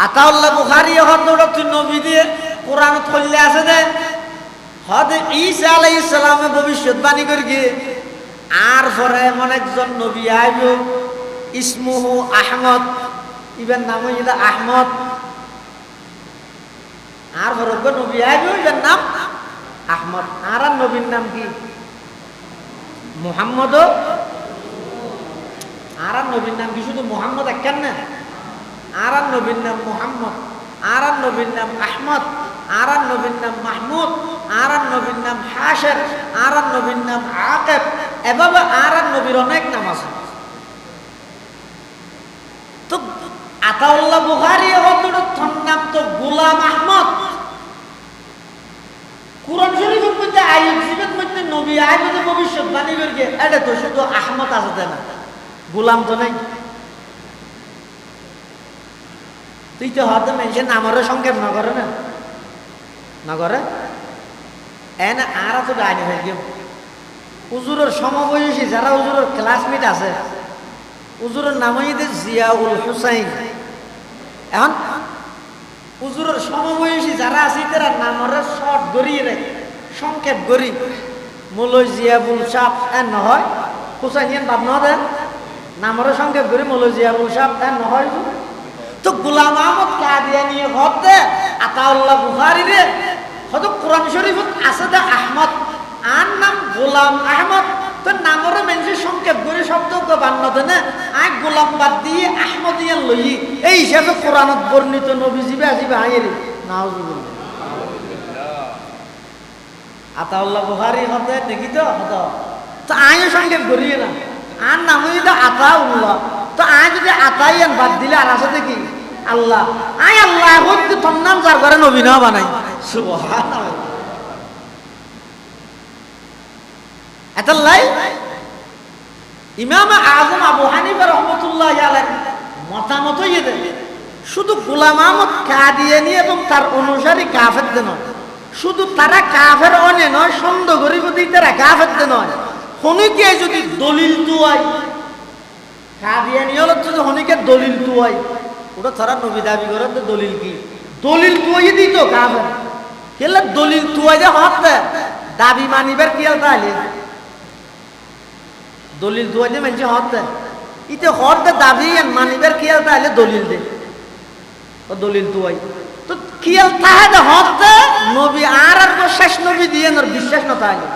Speaker 1: আতাউল্লাহ বুখারী হযরত নবী দিয়ে কোরআন খুললে আছে যে হযরত ঈসা আলাইহিস সালামে ভবিষ্যৎবাণী করে গিয়ে আর পরে এমন একজন নবী আইব ইসমুহু আহমদ, ইবেন নাম হইল আহমদ। আর পরে নবী আইব ইবেন নাম আহমদ। আর নবীর নাম কি মুহাম্মদ। আর নবীর নাম কি শুধু মুহাম্মদ একখান না, আর নবীর নাম মুহাম্মদ, আর নবীর নাম আহমদ, আর নবীর নাম মাহমুদ, আর নবীর নাম হাশের, আর নবীর নাম আকেব। এভাবে আর নবীর অনেক নাম আছে। তো আতাউল্লাহ বুখারী হযরত নাম তো গোলাম আহমদ। কুরআন শরীফের মধ্যে আয়াতের মধ্যে নবী আয়াতে ভবিষ্যৎবাণী করে এটা তো শুধু আহমদ আছে না, গোলাম তো নাই। তুই তো হয়তো মানুষের নামের সংক্ষেপ না করে না, না করে এনে আর তো ডাইনি হয়ে গেল। হুজুরের সমবয়সী যারা হুজুরের ক্লাসমেট আছে, হুজুরের নাম হইতে জিয়াউল হুসাইন। এখন হুজুরের সমবয়সী যারা আছে তারা নামের শর্ট গড়িয়ে রাখে, সংক্ষেপ গড়ি মৌলই জিয়াবুল সাহ এন নহয় হুসাইন বাদ ন দেন নামের সংক্ষেপ গড়ি মৌলই জিয়াবুল সাহ এন নহয়। তো গোলাম আহমদ কাদিয়ানী হতে আতাউল্লাহ বুখারী রে হয়তো কোরআন শরীফত আছে দা আহমদ, আর নাম গোলাম আহমদ। তো নামের মানুষের সংক্ষেপ করে শব্দ বান্নতে না আই গোলাম বাদ দিয়ে আহমদিয়ান লই এই হিসাবে কোরআনত বর্ণিত নবী জিবে আজিবে আইরে নাউজুবিল্লাহ। আতাউল্লাহ বুখারী হতে দেখি তো হতো তো আইও সংক্ষেপ করিয়ে না, আর নাম হইতো আতাউল্লাহ। তো আই যদি আতাইয়ান বাদ দিলে আর আছে দেখি আল্লাহ, আই আল্লাহ হতে তোর নাম যার করে নবী না বানাই। সুবহানাল্লাহ। এতাল্লাই ইমাম আযম আবু হানিফা রাহমাতুল্লাহি আলাইহি মতামত ইয়ে শুধু গোলাম আহমদ কাদিয়ানী এবং তার অনুসারী কাফেরদের নয়, শুধু তারা কাফের অনে নয়, সন্দেহ গরিব তারা কাফেরদের নয়। হনিকে যদি দলিল তুয়াই কাদিয়ানী হলো যদি হনিকে দলিল তুয়াই ওটা তারা নবী দাবি করে দলিল কি দলিল তুয়াই দিত কাফের কেলে দলিল তুয়াই যে হতে দাবি মানিবার কি তাহলে দলিল তুয়াই যে মানছে হতে ইতে হতে দাবি মানিবার কি তাহলে দলিল দে ও দলিল তুয়াই তো কিয়াল তাহলে হতে নবী আর শেষ নবী দিয়ে বিশ্বাস না তাহলে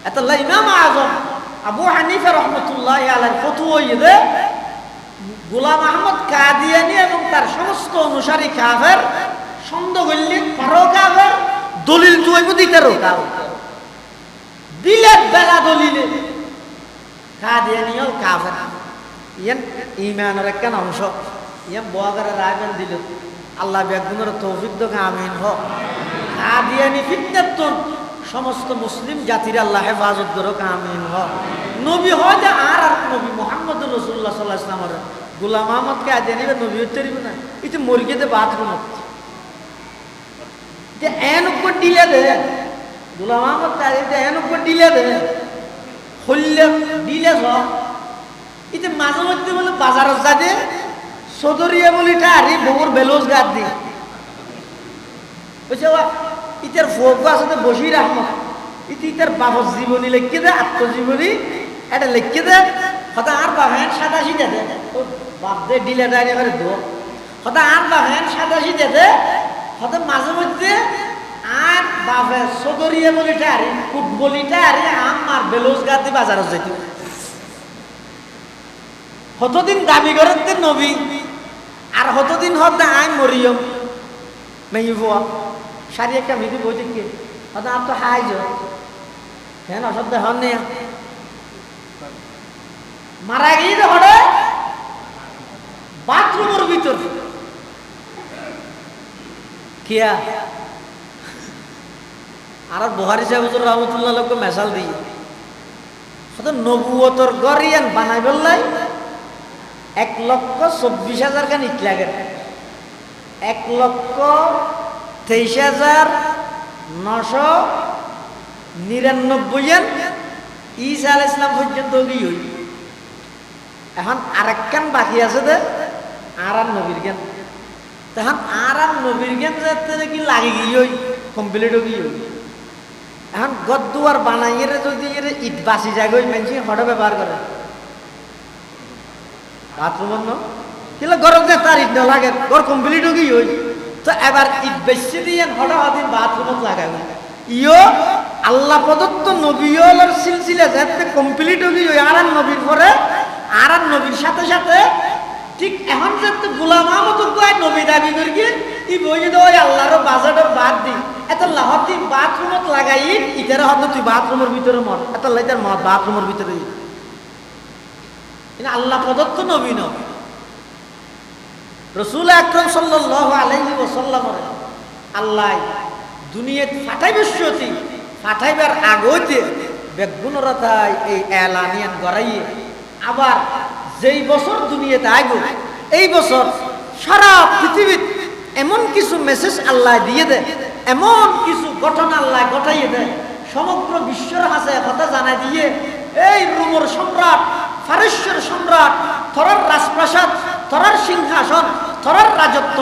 Speaker 1: এত ইমাম আযম আবু হানিফা রাহমাতুল্লাহি আলাইহি ফতোয়া ইয়ে গোলাম আহমদ কাদিয়ানী এবং তার সমস্ত অনুসারী কাফের সন্দেহ করলে পারো কাফের দলিল তুইব দিতেরও কাউ দিলে বেলা দলিলে কাদিয়ানীও কাফের ইয়ান ঈমানের একটা অংশ ইয়ান বয়াগারে রায়বেন দিল আল্লাহ বেগুনের তৌফিক দোক আমিন হ। কাদিয়ানী ফিতনাতুন সমস্ত মুসলিম জাতির আল্লাহ হেফাজত করুক আমিন হ। নবী হয় যে আর নবী মুহাম্মদ রাসূলুল্লাহ সাল্লাল্লাহু আলাইহি ওয়াসাল্লাম গোলাম আহমদ কাদিয়ানী নবী হতে পারিব না এটা মুরগিতে বাথরুম যে এন উপর দিলে দে গোলাম আহমদ কাদিয়ানী এন উপর দিলে দে হইলে দিলে স এটা মাঝে মধ্যে বলে বাজারত যাতে সদরিয়া বলিটা আরে বউর বেলোজ গাদ দি বুঝছো ইতার ফোক আছে বসির আহমদ ইতার বাপর জীবনী লিখে দে আত্মজীবনী এটা লিখে দে হতা আর বাহেন সাদা সিদে দে বাপ দে ডিলে ডাইরে করে দো হতা আর বাহেন সাদা সিদে দে হতা মাঝে মধ্যে আর বাপে সদরিয়া বলিটা আরে ফুটবলিটা আরে আমার বেলোজ গাদ দি বাজারত যাইতে হতদিন দাবি করেন নবী আর হতদিন হতে আই মরিয়ম নাই ভুয়া সারি একটা মিদি বই দেখে হয়তো আপ তো হাই যো হ্যাঁ অসব হন নেই মারা গিয়ে হরে বাথরুমের ভিতর কিয়া আর বুখারী সাহেব রহমতুল্লাহ লোক মেসাল দিই হয়তো নবুয়তর গরিয়ান বানাই বললাই 1,24,000 খান ইট লাগে 1,24,000 23,999 ঈসা আলাইহিস সালাম পর্যন্ত গিয়ে এখন আরেকখান বাকি আছে দে আরাম নবীর জ্ঞান তখন আরাম নবীর জ্ঞান যাতে কি লাগে গিয়ে কমপ্লিট গিয়ে এখন গদ্দুয়ার বানাইয়ে যদি ইট বাসি যায় মানুষ হঠাৎ ব্যবহার করে বাথরুম কিন্তু গরম যে তার ইট লাগে গর কমপ্লিট গিয়ে তো এবার ইট বেশি দিয়ে হঠাৎ বাথরুমত লাগাবে ইও আল্লাহ প্রদত্ত নবীর সিলসিলা যাতে কমপ্লিট গিয়ে আরাম নবীর পরে আরাম নবীর সাথে সাথে ঠিক এখন যাতে গোলাম আহমদ নবী দাবি করি ই বই যদি ওই আল্লাহর বাজারটা বাদ দি এত লাহতি বাথরুমত লাগাই ইটার হয়তো তুই বাথরুমের ভিতরে মত এত লাইটার মত বাথরুমের ভিতরে আল্লাহ প্রদত্ত নবী ন রাসূল আকরাম সাল্লাল্লাহু আলাইহি ওয়াসাল্লাম আল্লাহ দুনিয়াত ফাটাইবসতি ফাটাইবার আগতে বেগুনরতাই এই এলানিয়ান গড়াইয়ে আবার যেই বছর দুনিয়াতে আইব এই বছর সারা পৃথিবীত এমন কিছু মেসেজ আল্লাহ দিয়ে দেয় এমন কিছু ঘটনা আল্লাহ ঘটাইয়ে দেয় সমগ্র বিশ্বের হাসে কথা জানা দিয়ে এই রোমের সম্রাট ফারস্যের সম্রাট থরার রাজপ্রাসাদ থরার সিংহাসন থরার রাজত্ব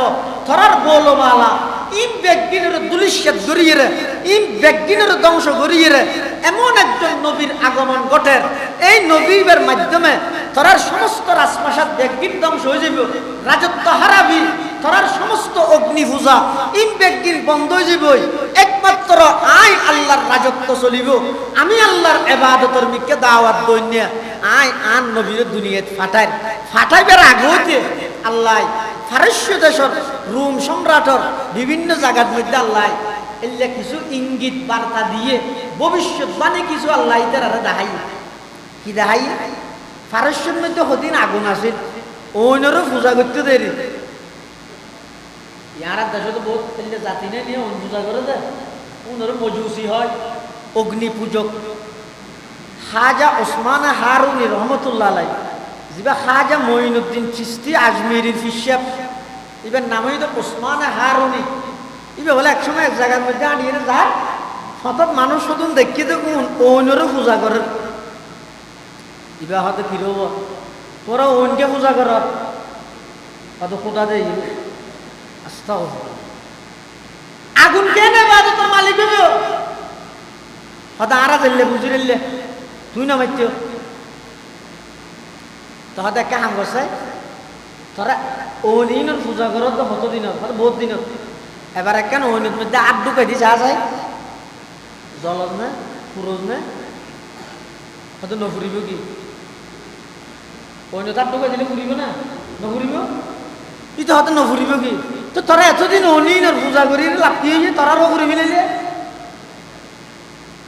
Speaker 1: থরার গৌলমালা ইম বেগিনের দুলিশ্বাদ গড়িয়ে রে ইম বেগিনের ধ্বংস গড়িয়ে রে এমন একজন নবীর আগমন ঘটে এই নবীর মাধ্যমে থরার সমস্ত রাজপ্রাসাদ বেগিন ধ্বংস হয়ে যাবে রাজত্ব হারাবি থরার সমস্ত অগ্নি পূজা ইম বেগিন বন্ধ হয়ে যাবে একমাত্র আয় আল্লাহর রাজত্ব চলিব আমি আল্লাহর ইবাদতের মিকে দাওয়াত দইনিয়া আয় আন নবীর দুনিয়াত ফাটাইবার আগতে আল্লাহ ফারস্য দেশের রোম সম্রাটর বিভিন্ন জায়গার মধ্যে আল্লাহ এলে কিছু ইঙ্গিত বার্তা দিয়ে ভবিষ্যৎবাণী কিছু আল্লাহ তারা দেখাই কি দেখাই ফারস্যের মধ্যে হদিন আগুন আসিল ওইনেরও পূজা করতে দেরি ইয়ার দেশে তো বহুত জাতি নেই নিয়ে অন পূজা করে দেয় ওনারও মজুসি হয় অগ্নি পূজক খাজা ওসমান হারুনি রহমতুল্লাহ আলাই যেবা খাজা মঈনুদ্দিন চিশতি আজমিরির ফিসাব এবার নামই তো ওসমান হারুনি এবার বলে একসময় এক জায়গার মধ্যে আনিয়ে যায় হঠাৎ মানুষ শুধু দেখিয়ে দেখুন অন্যরও পূজা করে এবার হয়তো ফিরব তোরা অন্যকে পূজা কর হয়তো খোদা দেয় আস্থা আগুন কে নেবে তোর মালিক হয়তো আরা দিলে বুঝি দিলে তুই না মাইত তহতে একটা হাম করছে তোরা অনিনের পূজা করো তো হতো দিনত হয়তো বহুত দিনত এবার একখান অনির মধ্যে আট ঢুকাই দিছে আসে জলত নে ফুরোজ নে হয়তো নফুরিব কি অন্য তার ঢুকাই দিলে ফুরিব না নফুরিব ই তো হয়তো নফুরিব কি তো তোরা এতদিন অনিনের পূজা করি লাভ কি হয়েছে তোরা নফুরি মিলে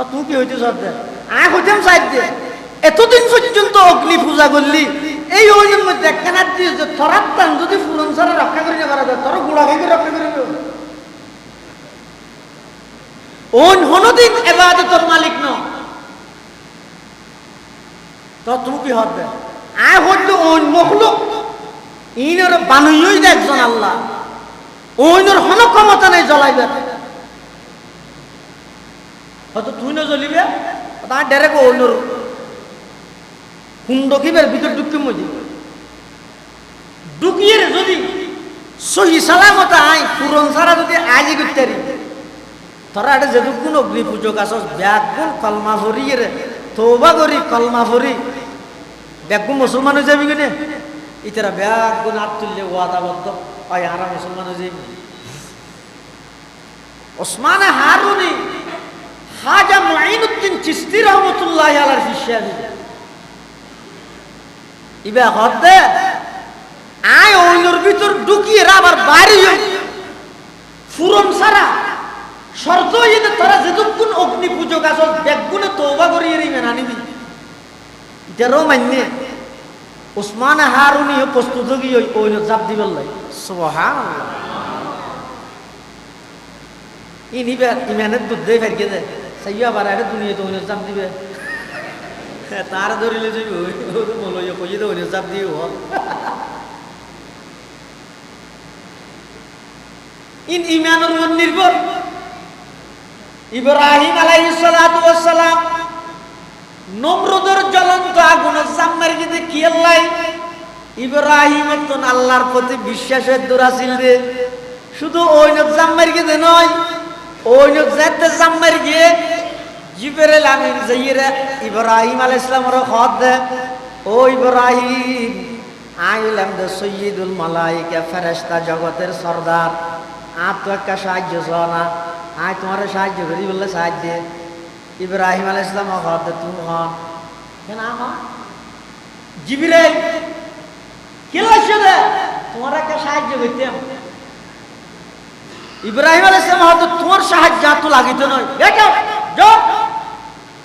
Speaker 1: তুই কি হইতে সদ্যা আয় হইতাম সাইড দিয়ে এতদিন পর্যন্ত অগ্নি পূজা করলি এই অগ্নির মধ্যে একখানা দিয়ে থরার টান যদি ফুরন সারা রক্ষা করি না করা যায় তোর গুড়া খাইকে রক্ষা করিব ওন হনদিন ইবাদতের মালিক ন তো তুমি কি হতে আয় হইল ওন মখলুক ইনর বানুইই দে একজন আল্লাহ ওইনর হন ক্ষমতা নেই জ্বলাইবে হয়তো তুই না জ্বলিবে তার ডেরে ওইনর কুণ্ড কিবের ভিতর ঢুকি মজি ঢুকিয়ে যদি সহি সালামত আই পুরন সারা যদি আজই করতে তোরা এটা যেটুকুন অগ্নি পুজোক আসস ব্যাগুন কলমা ভরিয়ে রে তৌবা করি কলমা ভরি ব্যাগুন মুসলমান হয়ে যাবি কিনে ইতারা ব্যাগুন হাত তুললে ওয়াদাবদ্ধ হয় হারা মুসলমান হয়ে যাবি ওসমান হারুনি খাজা মুঈনুদ্দিন চিশতি রহমতুল্লাহ আলাইহির শিষ্যাবি ইবা হদে আয় ওইনর ভিতর ঢুকিয়ে আবার বাইরে ফুরন সারা শর্ত হইতে তোরা যেটুকুন অগ্নি পূজক আসল ব্যাগুনে তওবা করিয়ে মেনা নিবি এটারও মান্যে ওসমান হারুনি প্রস্তুত গিয়ে ওইনর জাপ দিবার লাই সুবহানাল্লাহ ইনিবে ইমানের দুধ দেয় ফেরকে দেয় সাইয়া বাড়ায় দুনিয়াতে ওইনর জাপ দিবে তার ধরিলে যাবি বলো কইয়ে তো ওইনর জাপ দিয়ে ইন ইমানের উপর নির্ভর। ইব্রাহিম আলাইহিস সালাতু ওয়াস সালাম নমরুদের জ্বলন্ত আগুনের জাম্মার গিয়ে কি আল্লাহ ইব্রাহিম তো আল্লাহর প্রতি বিশ্বাসের দূরা ছিল রে। শুধু ওই জাম্মার গিয়ে নয়, ওই যেতে জাম্মার গিয়ে জিবরাইল আমিন যাইরা ইব্রাহিম আলাইহিস সালামের খত দে, ও ইব্রাহিম আইলাম দে সৈয়দুল মালাইকা ফেরেশতা জগতের সরদার, আর তো একটা সাহায্য না, আয় তোমার সাহায্য করি বললে সাহায্য। ইব্রাহিম আলাইহিস সালাম খত দে তুমি হন কেন হন জিবরাইল কি লাগছে দে তোমার একটা সাহায্য করতাম। ইব্রাহিম আলাইহিস সালাম হয়তো তোমার সাহায্য তো লাগিত নয়, দেখো যাও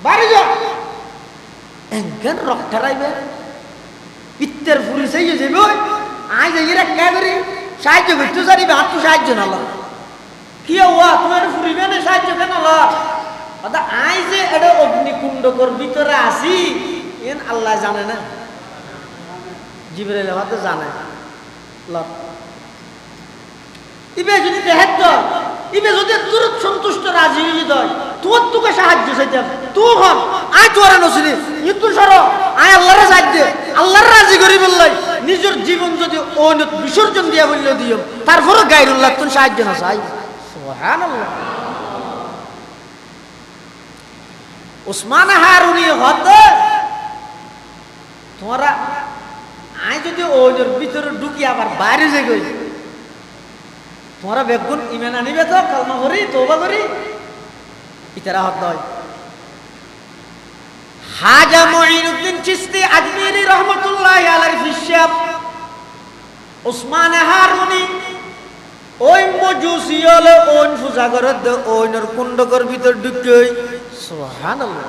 Speaker 1: বাড়ি যাও এনকেন রক্তারাইবে পিত্তের ফুরি সেই যাইব আই যাইরা কে করি সাহায্য করতে জানি বা তো সাহায্য না ল কি হওয়া তোমার ফুরিবে না সাহায্য কেন ল অদা আই যে এটা অগ্নিকুণ্ডকর ভিতরে আসি এন আল্লাহ জানে না, জিবরাইল হয়তো জানে ল ইবে যদি দেখত ইবে যদি তোর সন্তুষ্ট রাজি হয়ে যায় তোর তোকে সাহায্য চাইতাম তুই হন আয় তোরা নছিলি কিন্তু সর আয় আল্লাহর সাহায্য আল্লাহর রাজি করি বললাই নিজের জীবন যদি অনত বিসর্জন দিয়া বলল দিও তারপরও গায়রুল্লাহ তোর সাহায্য না চাই। সুবহানাল্লাহ। উসমান হারুনি হতে তোমরা আয় যদি অনের ভিতরে ঢুকি আবার বাইরে যে গই তোমরা বেগুন ইমান আনিবে তো কালমা করি তওবা করি ইতারা হত নয়। হাজা মুঈনুদ্দিন চিশতি আজমিরি রহমাতুল্লাহি আলাইহি ফিশাব উসমান হারুনি ওই মজুসি হলে ওই পূজা করে ওইনর কুণ্ডকর ভিতর ঢুকে সুবহানাল্লাহ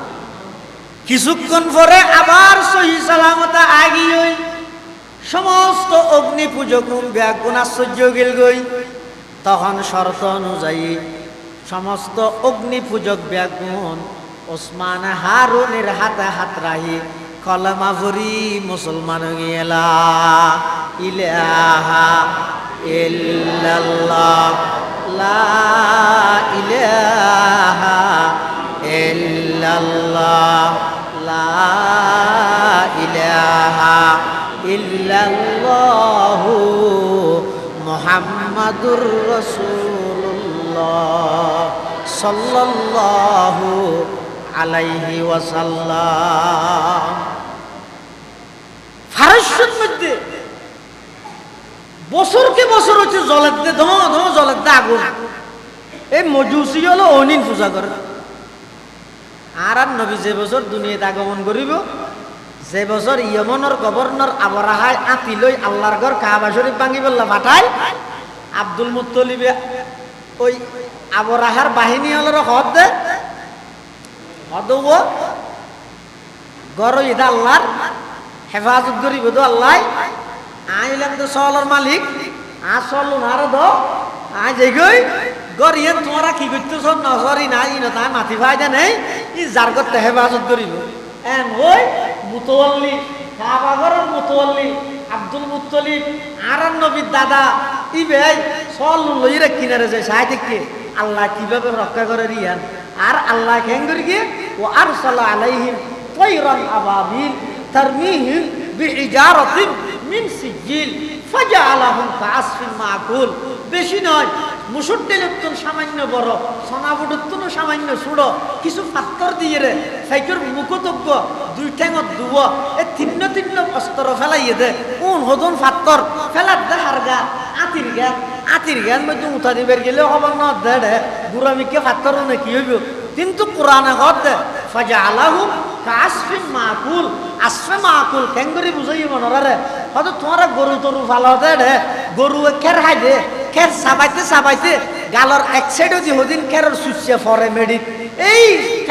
Speaker 1: কিছুক্ষণ পরে আবার সহি সালামতে আগিয়ে সমস্ত অগ্নি পূজক ব্যাগুণ আশ্চর্য গেল গই। তখন শর্ত অনুযায়ী সমস্ত অগ্নি পূজক ব্যাগুণ ওসমান হারুনের হাতে হাত রাহি কলমা ভরি মুসলমান গেলা ইলাহা ইল্লাল্লাহ লা ইলাহা ইল্লাল্লাহ লা ইলাহা ইল্লাল্লাহু মুহাম্মাদুর রাসূলুল্লাহ সাল্লাল্লাহু আলাইহি ওয়াসাল্লাম। ফারস্যের মধ্যে বছরকে বছর হচ্ছে জলের দে ধম ধম জলের দে আগুন এই মজুসি হলো অনিন পূজা করে। আর নবী যে বছর দুনিয়াতে আগমন করিব যে বছর ইয়েমনের গভর্নর আবরাহায় আতি লই আল্লাহর ঘর কাবা শরীফ ভাঙি বললা পাঠাই আব্দুল মুত্তলিবে ওই আবরাহার বাহিনী হলো হদ দে হদ গর ইদা আল্লাহর হেফাজত করিব তো আল্লাহ আইলাম তো সলর মালিক আর চল আর দো আজ এগোই গরিয়ে তোমরা কি করতেছ নজরি না ই না তাই মাথি ফায়দা নেই ই যার করতে হেফাজত করিব এন ওই মুতওয়াল্লি কাবা ঘরের মুতওয়াল্লি আব্দুল মুত্তলিব আর নবীর দাদা ই ভাই চল লইরে কিনারে যায় সাইতে আল্লাহ কিভাবে রক্ষা করে রিয়ান আর আল্লাহ কেন করি গিয়ে ও আরসালা আলাইহিম তায়রান আবাবিল তারমিহিম বিহিজারাতিন মিন সিজিল ফাজআলাহুম কাআসফিন মাকুল। বেশি নয় মুসুদ্দিন সামান্য বড় সোনাবুডুত্তন সামান্য সুড়ো কিছু পাত্তর দিয়ে রে সাইকের মুখতজ্ঞ দুই ঠ্যাঙত দুব এ তিন্ন তিন্ন অস্ত্র ফেলাইয়ে দে কোন হদন পাত্তর ফেলার দে হারগা আতির জ্ঞান মধ্যে উঠা দিবার গেলে হবার না দে রে গুরামিকে পাত্তর না কি হইব কিন্তু কোরআনে হদ দে ফাজআলাহুম কাআসফিন মাকুল আসফে মাকুল কেন করে বুঝাই মনরে হয়তো তোমার গরু তরু ফালা দে রে গরু খের হাই দে খের সাবাইতে সাবাইতে গালর এক সাইডে যে হদিন খেরের সুচ্ছে ফরে মেডিট এই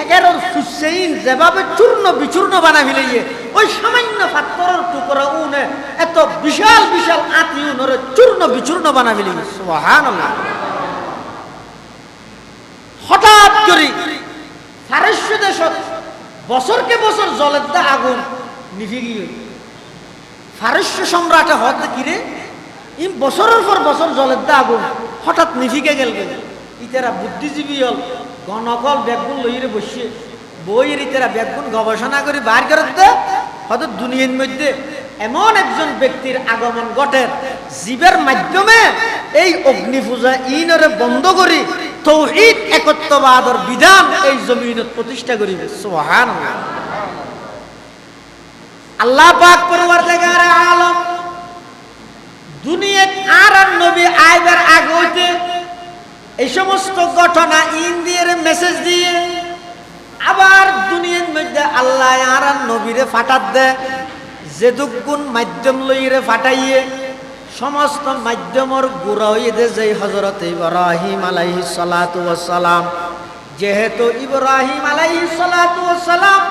Speaker 1: খেরের সুচ্ছেইন যেভাবে চূর্ণ বিচূর্ণ বানা ফেলিয়ে ওই সামান্য পাথরের টুকরা উনে এত বিশাল বিশাল আতি উনরে চূর্ণ বিচূর্ণ বানা ফেলিয়ে সুবহানাল্লাহ। হঠাৎ করে ফারস্য দেশত বছরকে বছর জলের দা আগুন নিভে গিয়ে ফারস্য সম্রাটে হতে কিরে বছরের পর বছর জলের দা আগুন হঠাৎ নিভিকে গেল ইতারা বুদ্ধিজীবী হল গণকল ব্যাগুন লইরে বসে বইয়ের ইতারা ব্যাগুন গবেষণা করে বার করে দে হয়তো দুনিয়ার মধ্যে এমন একজন ব্যক্তির আগমন ঘটে জীবের মাধ্যমে এই অগ্নি পূজা ইনরে বন্ধ করি তৌহিদ একত্ববাদর বিধান এই জমিনত প্রতিষ্ঠা করিবে সুবহানাল্লাহ। আল্লাহ পাক পরওয়ারদিগার আলম দুনিয়াত আর নবী আইবার আগে হইতে এই সমস্ত ঘটনা ইন্ডিয়ার মেসেজ দিয়ে আবার দুনিয়ার মধ্যে আল্লাহ আর নবীরে ফাটাত দেয় যেদুগুণ মাধ্যম লইরে ফাটাইয়ে সমস্ত মাধ্যমর গুড়া হইয়ে দে যে হযরত ইব্রাহিম আলাইহিস সালাতু ওয়াস সালাম যেহেতু ইব্রাহিম আলাইহিস সালাতু ওয়াস সালাম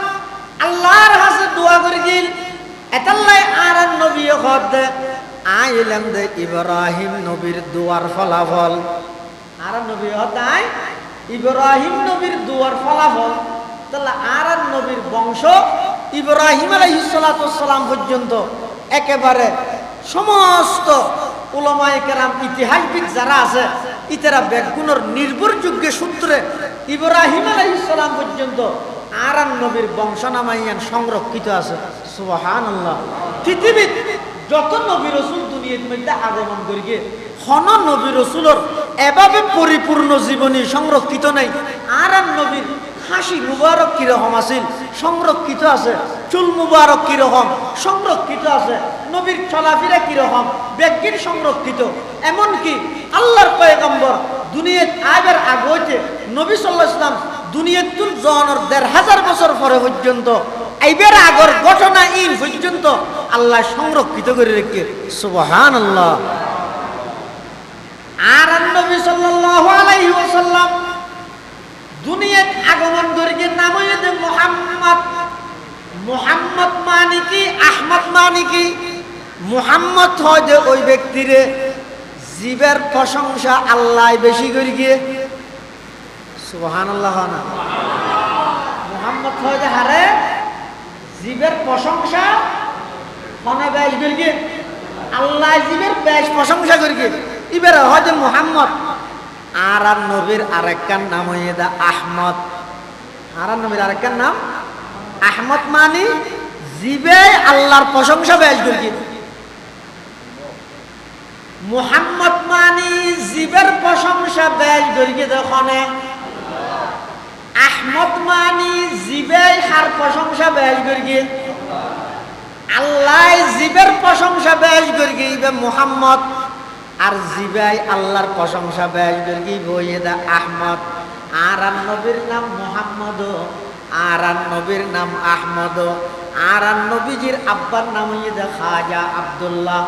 Speaker 1: আল্লাহর কাছে দোয়া করে গিল এতাল্লাই আর নবী হদ আইলাম দে ইব্রাহিম নবীর দোয়ার ফলাফল আর নবী হদ আই ইব্রাহিম নবীর দোয়ার ফলাফল তাহলে আর নবীর বংশ ইব্রাহিম আলাইহিস সালাতু ওয়াস সালাম পর্যন্ত একেবারে সমস্ত উলামায়ে কেরাম ইতিহাসবিদ যারা আছে ইতারা বেগুনের নির্ভরযোগ্য সূত্রে ইব্রাহিম আলাইহিস সালাম পর্যন্ত আর নবীর বংশনামাইয়ান সংরক্ষিত আছে সুবহানাল্লাহ। পৃথিবীর যত নবী রাসূল দুনিয়ার মধ্যে আগমন করি গিয়ে কোন নবী রাসূলের এভাবে পরিপূর্ণ জীবনী সংরক্ষিত নাই। আর নবীর হাসি মুবারক কিরকম আছিল সংরক্ষিত আছে, চুল মুবারক কিরকম সংরক্ষিত আছে, নবীর চলাফেরা কিরকম ব্যাগির সংরক্ষিত। এমনকি আল্লাহর পয়গম্বর দুনিয়াত আইবার আগে হইতে নবী সাল্লাল্লাহু আলাইহি ওয়াসাল্লাম দুনিয়াতুল জন্মের ১৫০০ বছর পরে পর্যন্ত আইবার আগর ঘটনা ইন পর্যন্ত আল্লাহ সংরক্ষিত করে রেখে সুবহানাল্লাহ। আর নবী সাল্লাল্লাহু আলাইহি ওয়াসাল্লাম দুনিয়াত আগমন করিকে নাম হইতে মুহাম্মদ। মুহাম্মদ মানে কি? আহমদ মানে কি? মুহাম্মদ হয় যে ওই ব্যক্তিরে জীবের প্রশংসা আল্লাহ বেশি করি গিয়ে সুবহানাল্লাহ না। মুহাম্মদ হয় যে হারে জীবের প্রশংসা মনে বেশ করি গিয়ে আল্লাহ জীবের বেশ প্রশংসা করি গিয়ে এবার হয় যে মুহাম্মদ। আর নবীর আরেকটার নাম হইয়ে দা আহমদ। আর নবীর আরেকটার নাম আহমদ মানে জীবে আল্লাহর প্রশংসা বেশ করি। মুহাম্মদ মানে জীবের প্রশংসা বেশ করি দোকানে, আহমদ মানে জীবে হার প্রশংসা বেশ করি। আল্লাহ জীবের প্রশংসা বেশ করি মুহাম্মদ, আর জিবাই আল্লাহর প্রশংসা বেশ করি বইয়েদা আহমদ। আর নবীর নাম মুহাম্মদ, আর নবীর নাম আহমদ। আর নবীজির আব্বার নাম হইদা খাজা আব্দুল্লাহ,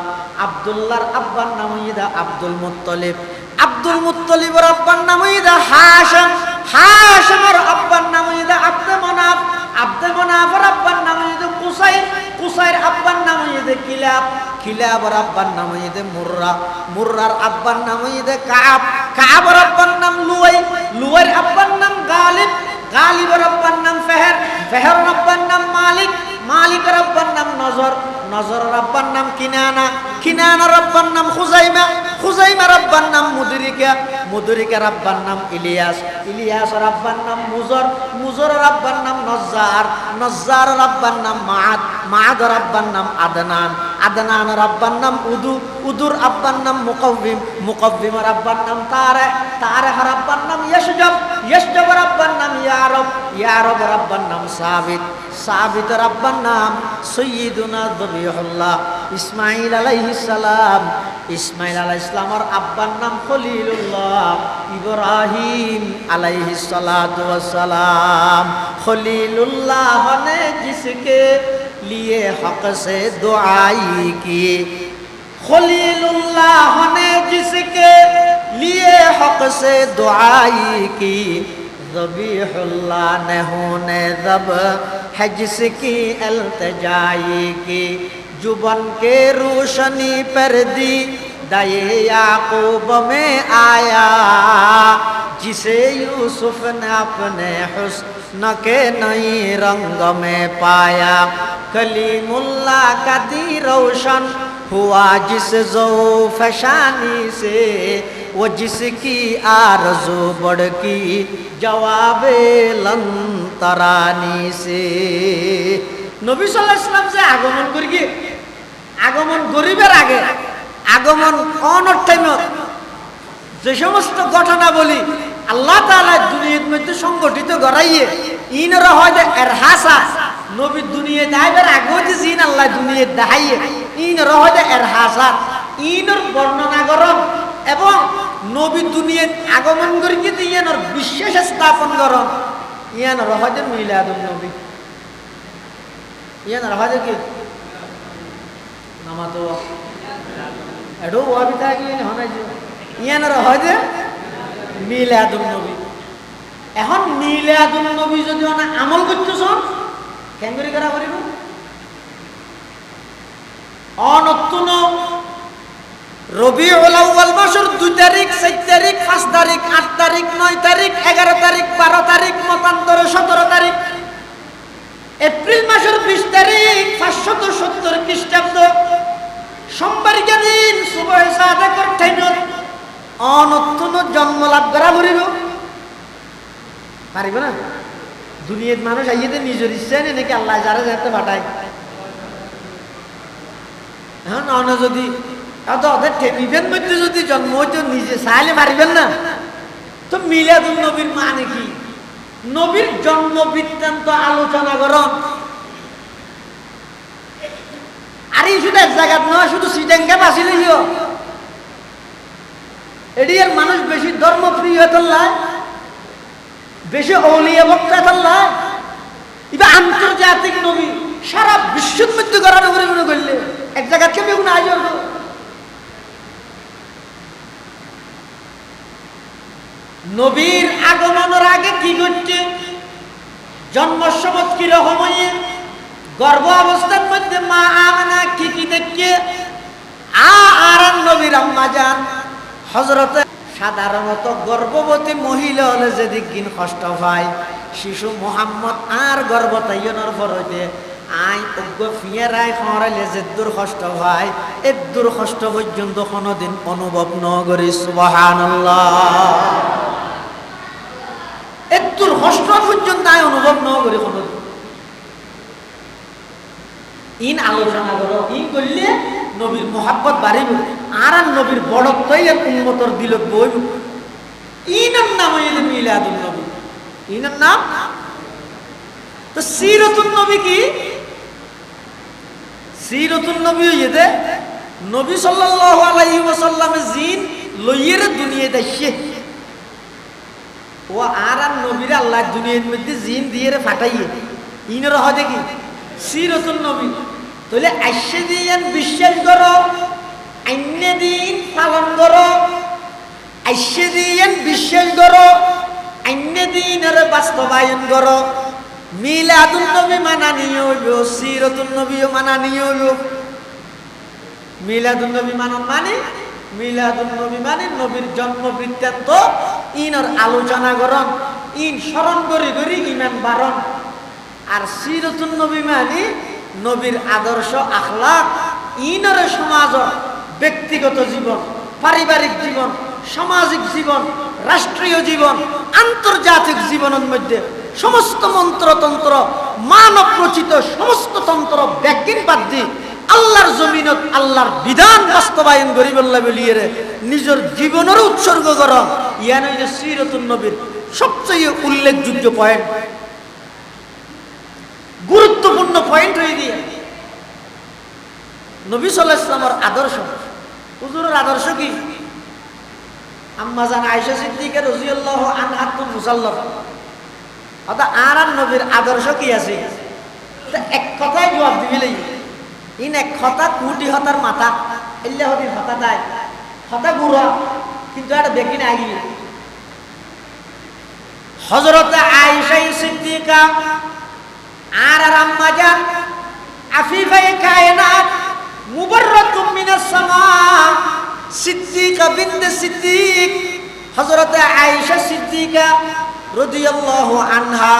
Speaker 1: আব্দুল্লাহর আব্বার নাম হইদা আব্দুল মুত্তালিব, আব্দুল মুত্তালিবের আব্বার নাম হইদা হাশিম, হাশিমের আব্বার নাম হইদা আব্দে মনাফ, আব্দে মনাফের আব্বার নাম হইদা কুসাইর, কুসাইর আব্বার নাম হইদা কিলাব, কিলাবের আব্বার নাম হইদা মুররা, মুররার আব্বার নাম হইদা কাব, কাবের আব্বার নাম লুয়াই, লুয়াইর আব্বার নাম গালিব, গালিবের আব্বার নাম ফেহের, ফেহের আব্বার নাম মালিক, মালিকের আব্বার নাম নজর, নজরের আব্বার নাম কিনানা, কিনানার আব্বার নাম খুজাইমা, খুজাইমার আব্বার নাম মুদরিকা, মুদরিকার আব্বার নাম ইলিয়াস, ইলিয়াসের আব্বার নাম মুজর, মুজরের আব্বার নাম নজ্জার, নজ্জারের আব্বার নাম মাআদ, মাআদের আব্বার নাম আদনান, আদনানের আব্বার নাম উদু, উদুর আব্বার নাম মুকাব্বিম, মুকাব্বিমের আব্বার নাম তারে, তারেহের আব্বার নাম ইয়াশজাব, ইয়াশজাবের আব্বার নাম ইয়ারব, ইয়ারবের আব্বার নাম সাবিত, সাবিতের আব্বার নাম সৈয়দুনা যবিহুল্লাহ ইসমাঈল আলাইহিস সালাম, ইসমাঈল আলাইহিস সালামের আব্বার নাম খলিলুল্লাহ, ইব্রাহিম আলাইহিস সালাতু ওয়াস সালাম। খলিলুল্লাহ ने जिसके लिए हक से दुआई की, खलीलुल्लाह ने जिसके लिए हक से दुआई की, ज़बीहुल्लाह ने होने ज़ब है जिसकी इल्तिजाई की, जुबान के रोशनी पर दी दाए याकूब में आया, जिसे यूसुफ ने अपने हुस्न के नई रंग में पाया। कलीमुल्लाह का दी रोशन हुआ जिस ज़ौफ़शानी से वो जिसकी आरज़ू बढ़ की जवाबे लन तरानी से। নবী সাল্লাল্লাহু আলাইহি ওয়াসাল্লাম যে আগমন করি কি আগমন গরিবের আগে আগমন অনর টাইমত যে সমস্ত ঘটনা বলি আল্লাহ তাআলা দুনিয়ার মধ্যে সংগঠিত করাইয়ে ইনরা হয় যে এরহাসা নবী দুনিয়ায় যাইবার আগে যে জিন আল্লাহ দুনিয়ায় দেখাইয়ে ইনরা হয় যে এরহাসা ইনর বর্ণনা করন এবং নবী দুনিয়ায় আগমন করি কি ইয়ানর বিশ্বাস স্থাপন করন ইয়ানরা হয় যে মিলাদুন নবী ইয়ানরা হয় যে কি নামাতো এডো ওয়াবিতা কি হনাই ইয়ানরা হয় যে মিলাদুন নবী। এখন মিলাদুন নবী যদি না আমল করতেছন কেন করা পারিব অনতুন রবিউল আউয়াল মাসের 2 তারিখ 4 তারিখ 5 তারিখ 8 তারিখ 9 তারিখ 11 তারিখ 12 তারিখ মতান্তরে 17 তারিখ এপ্রিল মাসের 20 তারিখ 570 খ্রিস্টাব্দ সোমবার দিন সুবহে সাদেকের টাইমত অনতুন জন্ম লাভ করা পারিব না। দুনিয়ার মানুষ আইয়ে নিজের ইচ্ছায় নেই নাকি আল্লাহ যারা যাতে পাঠায় এখন অন যদি ওদের টেলিভিশন মধ্যে যদি জন্ম হইতো নিজে চাইলে পারিবেন না তো মিলাদুন নবীর মানে কি নবীর জন্ম বৃত্তান্ত আলোচনা করন আর এই শুধু এক জায়গা নয় শুধু সিটেঙ্গা বাঁচিলেইও এডিয়ার মানুষ বেশি ধর্মপ্রিয় হতল্লাহ বেশি অলিয়া বক্তা হতল্লাহ এটা আন্তর্জাতিক নবী সারা বিশ্বের মধ্যে করার উপরে মনে করলে এক জায়গা কেউ না আজ নবীর আগমনের আগে কি ঘটছে জন্মসমত কি রকম গর্ভ অবস্থার মধ্যে মা আমেনা কি কি দেখছে আর নবীর আম্মা জান হযরত সাধারণত গর্ভবতী মহিলা হলে যেদিন কষ্ট পায় শিশু মোহাম্মদ আর গর্ভতাইয়নের পরতে আই অজ্ঞ ফিয়ারাই খরাইলে যে দূর কষ্ট পায় এই দূর কষ্ট পর্যন্ত কোনোদিন অনুভব ন করি সুবহানাল্লাহ এই দূর কষ্ট পর্যন্ত আই অনুভব ন করি কোনোদিন ইন আলোচনা করো ইন করলে নবীর মোহাব্বত বাড়িব আর নবীর বড়ত্বই উন্মতর দিল বইব ইনার নাম হইল মিলাদুন নবী ইনার নাম তো সিরাতুন নবী কি সিরাতুন নবী হইতে নবী সাল্লাল্লাহু আলাইহি ওয়াসাল্লাম জিন লইয়ের দুনিয়ায় দাইছে ও আর নবীর আল্লাহ দুনিয়ার মধ্যে জিন দিয়ে ফাটাইয়ে ইনার হয় দেখি সিরাতুন নবী তাহলে আইসে দিন বিশ্বাস করো আইনে দিন পালন করো আইসে দিন বিশ্বাস করো আইনে দিনের বাস্তবায়ন করো মিলাদুন নবী মানা নিয়ে হইব সিরাতুন নবীও মানা নিয়ে হইব মিলাদুন নবী মিলাদুন নবী মানে নবীর জন্ম বৃত্তান্ত ইনর আলোচনা করন ইন স্মরণ করি করি ইমান বারণ আর সিরাতুন নবী মানে নবীর আদর্শ আখলাক ইনর সমাজ ব্যক্তিগত জীবন পারিবারিক জীবন সামাজিক জীবন রাষ্ট্রীয় জীবন আন্তর্জাতিক জীবনের মধ্যে সমস্ত মন্ত্রতন্ত্র মানব রচিত সমস্ত তন্ত্র ব্যাজ্ঞান বাদ দিয়ে আল্লাহর জমিনত আল্লাহর বিধান বাস্তবায়ন করিবল্লা বলিয়ে নিজের জীবনের উৎসর্গ করা ইয়ান হইল সিরাতুন নবীর সবচেয়ে উল্লেখযোগ্য পয়েন্ট গুরুত্বপূর্ণ পয়েন্ট হয়ে দিয়ে নবী সাল্লাল্লাহু আলাইহি ওয়াসাল্লামের আদর্শ হুজুরের আদর্শ কি আম্মা জান আয়েশা সিদ্দিকা রাদিয়াল্লাহু আনহা তো মুসাল্লাফ অর্থাৎ আর নবীর আদর্শ কি আছে এক কথায় জবাব দিবিলেই ইন এক কথা কোটি হতার মাথা এল্লা হদির হতা দেয় হতা গুড়া কিন্তু এটা দেখি না আগে হযরত আয়েশা সিদ্দিকা আর আম্মা জান আফিফায়ে কায়নাত মুবাররাতুম মিনাস সামা সিদ্দিকা বিনতে সিদ্দিক হযরত আয়েশা সিদ্দিকা রাদিয়াল্লাহু আনহা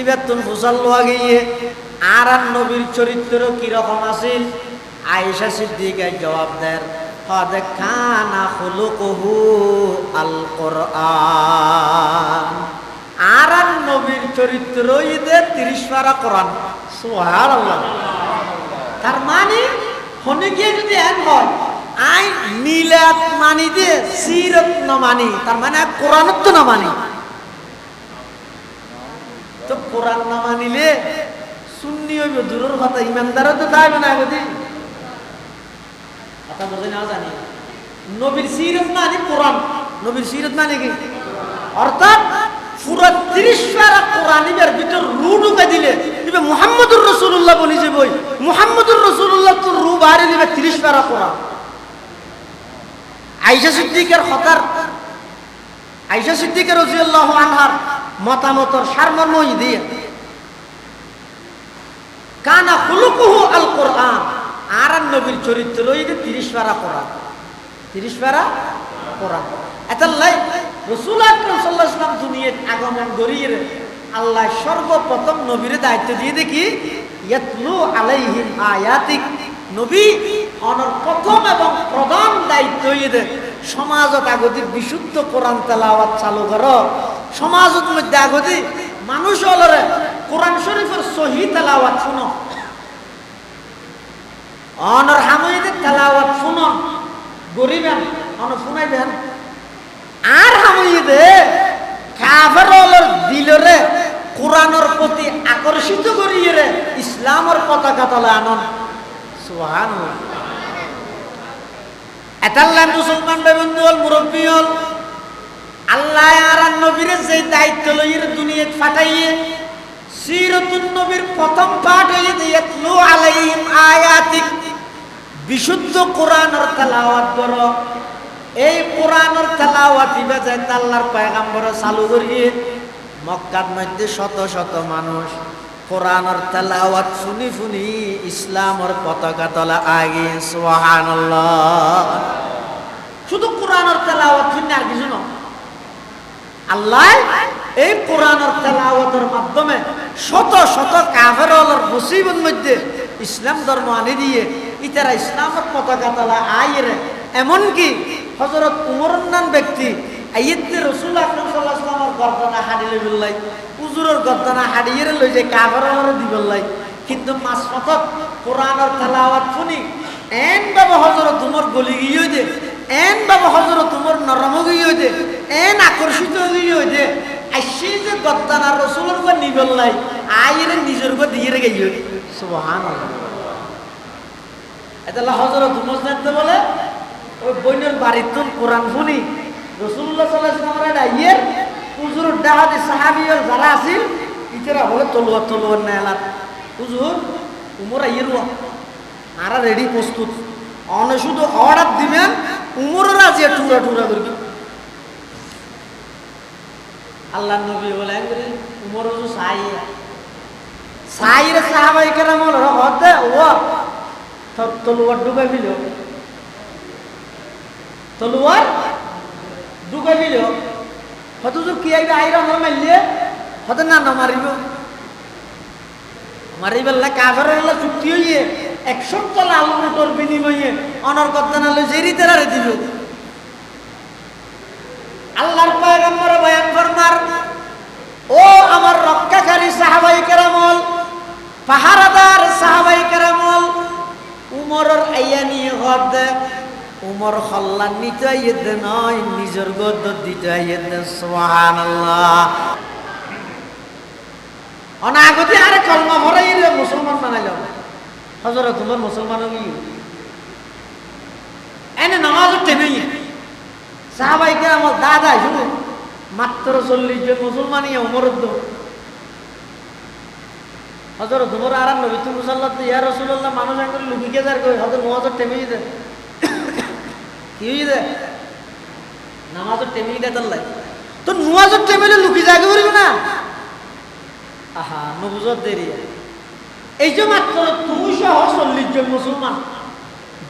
Speaker 1: ইবাতুন ফুসাল্লু আগিয়ে আর নবীর চরিত্র কি রকম আছিল আয়েশা সিদ্দিকা জবাব দেন কদ কানা খুলুকুহু আল কোরআন। আর নবীর চরিত্র ঈদের 30 পারা কোরআন। সুবহানাল্লাহ। তার মানে হনে গিয়ে যদি এক হয় আই মিলাদ মানি দিয়ে সিরত না মানি, তার মানে কোরআন তো না মানি। তো কোরআন না মানিলে সুন্নি হইব দূরের কথা, ইমানদারও তো দাঁড়াবে না গদি কথা বোঝে না জানি। নবীর সিরত মানে কোরআন, নবীর সিরত মানে কি? অর্থাৎ পুরো 30 পারা কোরআনের ভিতর রু ঢুকে দিলে এবার মুহাম্মদুর রাসূলুল্লাহ বলি যে বই মুহাম্মদুর রাসূলুল্লাহ তো রু বাইরে দিবে 30 পারা কোরআন। আয়েশা সিদ্দিকার খতার, আয়েশা সিদ্দিকা রাদিয়াল্লাহু আনহার মতামতর সারমর্ম দিয়ে কানা খুলুকুহু আল কোরআন। আর নবীর চরিত্র হইতে 30 পারা কোরআন, 30 পারা কোরআন। এতাল্লাই রাসূল আকরাম সাল্লাল্লাহু আলাইহি ওয়াসাল্লাম দুনিয়ার আগমন করিয়ে আল্লাহ সর্বপ্রথম নবীর দায়িত্ব দিয়ে দেখি ইয়াতলু আলাইহিম আয়াতিক। নবী অনর প্রথম এবং প্রধান দায়িত্ব হইতে সমাজত আগতি বিশুদ্ধ কোরআন তেলাওয়াত চালু করো। সমাজত মধ্যে আগতি মানুষ হলরে কোরআন শরীফের সহি তেলাওয়াত শুনো, অনর হামইতে তেলাওয়াত শুনো গরিবেন অন শুনাইবেন। আর হামইতে কাফের হলর দিলরে কোরআনের প্রতি আকর্ষিত করিয়ে রে ইসলামের পতাকা তলে আনন। সুবহানাল্লাহ। এতাল্লাহ মুসলমান বন্ধু হল মুরব্বী হল আল্লাহ আর নবীর যে দায়িত্ব লইয়ে দুনিয়াত ফাটাইয়ে সিরাতুন নবীর প্রথম পাঠ হইয়ে ইয়াতলু আলাইহিম আয়াতিক। বিশুদ্ধ কোরআনের তেলাওয়াত করো। এই কোরআনের তেলাওয়াত ইবা যায় আল্লাহর পয়গম্বর চালু করিয়ে মক্কার মধ্যে শত শত মানুষ কোরআনের তেলাওয়াত শুনি শুনি ইসলামের পতাকা তলা আগে। সুবহানাল্লাহ। শুধু কোরআনের তেলাওয়াত শুনি আর কিছু না। আল্লাহ এই কোরআনের তেলাওয়াতের মাধ্যমে শত শত কাফেরদের মুসিবতের মধ্যে ইসলাম ধর্ম আনি দিয়ে ইতারা ইসলামের পতাকা তলা আইরে। এমনকি হযরত উমর নাম ব্যক্তি আইয়্যিদে রাসূল আকরাম সাল্লাল্লাহু আলাইহি ওয়াসাল্লামের গর্দনা হাডিলে বিল্লাই হুজুরের গর্দনা হাডিয়ে লই যে কাফেররা দিবল্লাই। কিন্তু মাসফাতত কোরআনের তেলাওয়াত শুনি এন বাবা হযরত উমর গলি গিয়ে দে, এন বাবা হযরত উমর নরম গিয়ে দে, এন আকর্ষিত গিয়ে দে আইসি যে গর্দনা রাসূলের গো নিবল্লাই আইরে নিজের গো দিয়ে রে গিয়ে। সুবহানাল্লাহ। এটা হযরত উমর জানতে বলে ওই বইনের বাড়ির তুন কোরআন শুনি রাসূলুল্লাহ সাল্লাল্লাহু আলাইহি ওয়াসাল্লাম আইয়ের হুজুর দাহাদি সাহাবীর যারা আছিল ইতরা হলে তলোয়ার নেলাত হুজুর উমর আইয়ের আর রেডি প্রস্তুত অন শুধু অর্ডার দিবেন উমরের আছে টুরা টুরা করে। আল্লাহর নবী বলেন উমর হুজুর সাইরে সাহাবায়ে কেরাম হল হতে ও তলোয়ার ডুবাই দিল, তলোয়ার ডুবাই দিল। হয়তো কি আইবে আইরা আমার মারলে হয়তো না না মারিব মারিবেল্লা কাফের চুক্তি হইয়ে 100 তলা আলুটোর বিনিময়ে অনর গর্দনা লই জেরি তেরারে দিল। আল্লাহর পয়গম্বর বয়ান ফরমার ও আমার রক্ষাকারী সাহাবায়ে কেরামল, পাহারাদার সাহাবায়ে কেরামল, উমরের আইয়া নিয়ে গদ উমর খল্লান নিতে আইয়েতে নয় নিজের গদ দিতে আইয়েতে। সুবহানাল্লাহ। অনাগতি আরে কলমা ভরাই মুসলমান বানাইল হযরত উমর মুসলমান হই এনে নামাজ টেনে সাহাবায়ে কেরাম দাদা শুনো মাত্র 40 জন মুসলমানই উমরের দো হযরত উমর আর নবী তো মুসাল্লাত ইয়া রাসূলুল্লাহ মানুষ আঙ্গুল লুকি কে যার কই হযরত নামাজ টেনে দে কি হই দে নামাজ টেনে দে আল্লাহ তো নামাজ টেমেলে লুকি জাগে করিব না। আহা নবুজত দেরি এই যে মাত্র 240 জন মুসলমান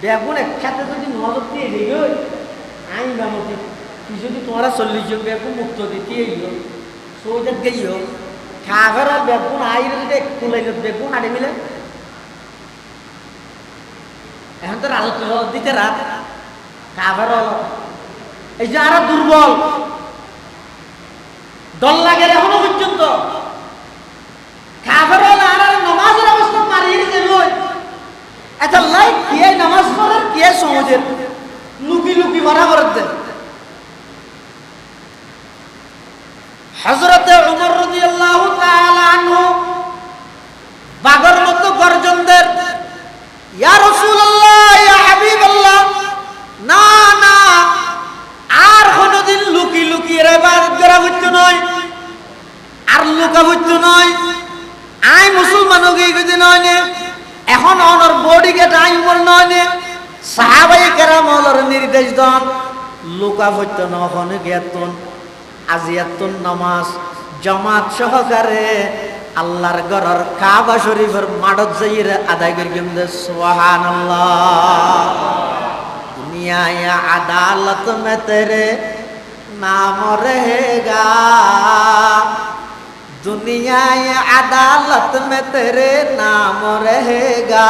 Speaker 1: বেগুন একসাথে যদি নজর দিয়ে দিই আইন বামতি তুই যদি তোমরা 40 জন বেগুন মুক্ত দিতে এলো সৌজাত গেইও কাফের বেগুন আইরে যদি কুলাইল বেগুন আড়ে মিলে এখন তো রাজত্ব দিতে রাত কাফের হল এই যে আরো দুর্বল দল লাগে এখনো পর্যন্ত কাফের হল আর নামাজের অবস্থা মারিয়ে দিতে লই আচ্ছা লাই কি নামাজ পড়ার কি সমাজের লুকি লুকি বরাবর দেন হযরতে উমর রাদিয়াল্লাহু তাআলা আনহু বাগর মতো গর্জন দেন ইয়া রাসূলুল্লাহ ইয়া হাবিবাল্লাহ না না আর কোনদিন লুকি লুকি ইবাদত করা হইতো নয় আর লুকা হইতো নয় আই মুসলমান হয়ে গেছে নয় নে এখন অনর বডিকে টাইম বল নয় নে সাহাবায়ে কেরাম ওর নির্দেশ দেন লুকা হইতো না ওখানে গেতন আজিয়াতুন নামাজ জামাত সহকারে আল্লাহর ঘরের কাবা শরীফের মাডত যাইরে আদায় করি কিন্তু সুবহানাল্লাহ दुनिया अदालत में तेरे नाम रहेगा दुनिया अदालत में तेरे नाम रहेगा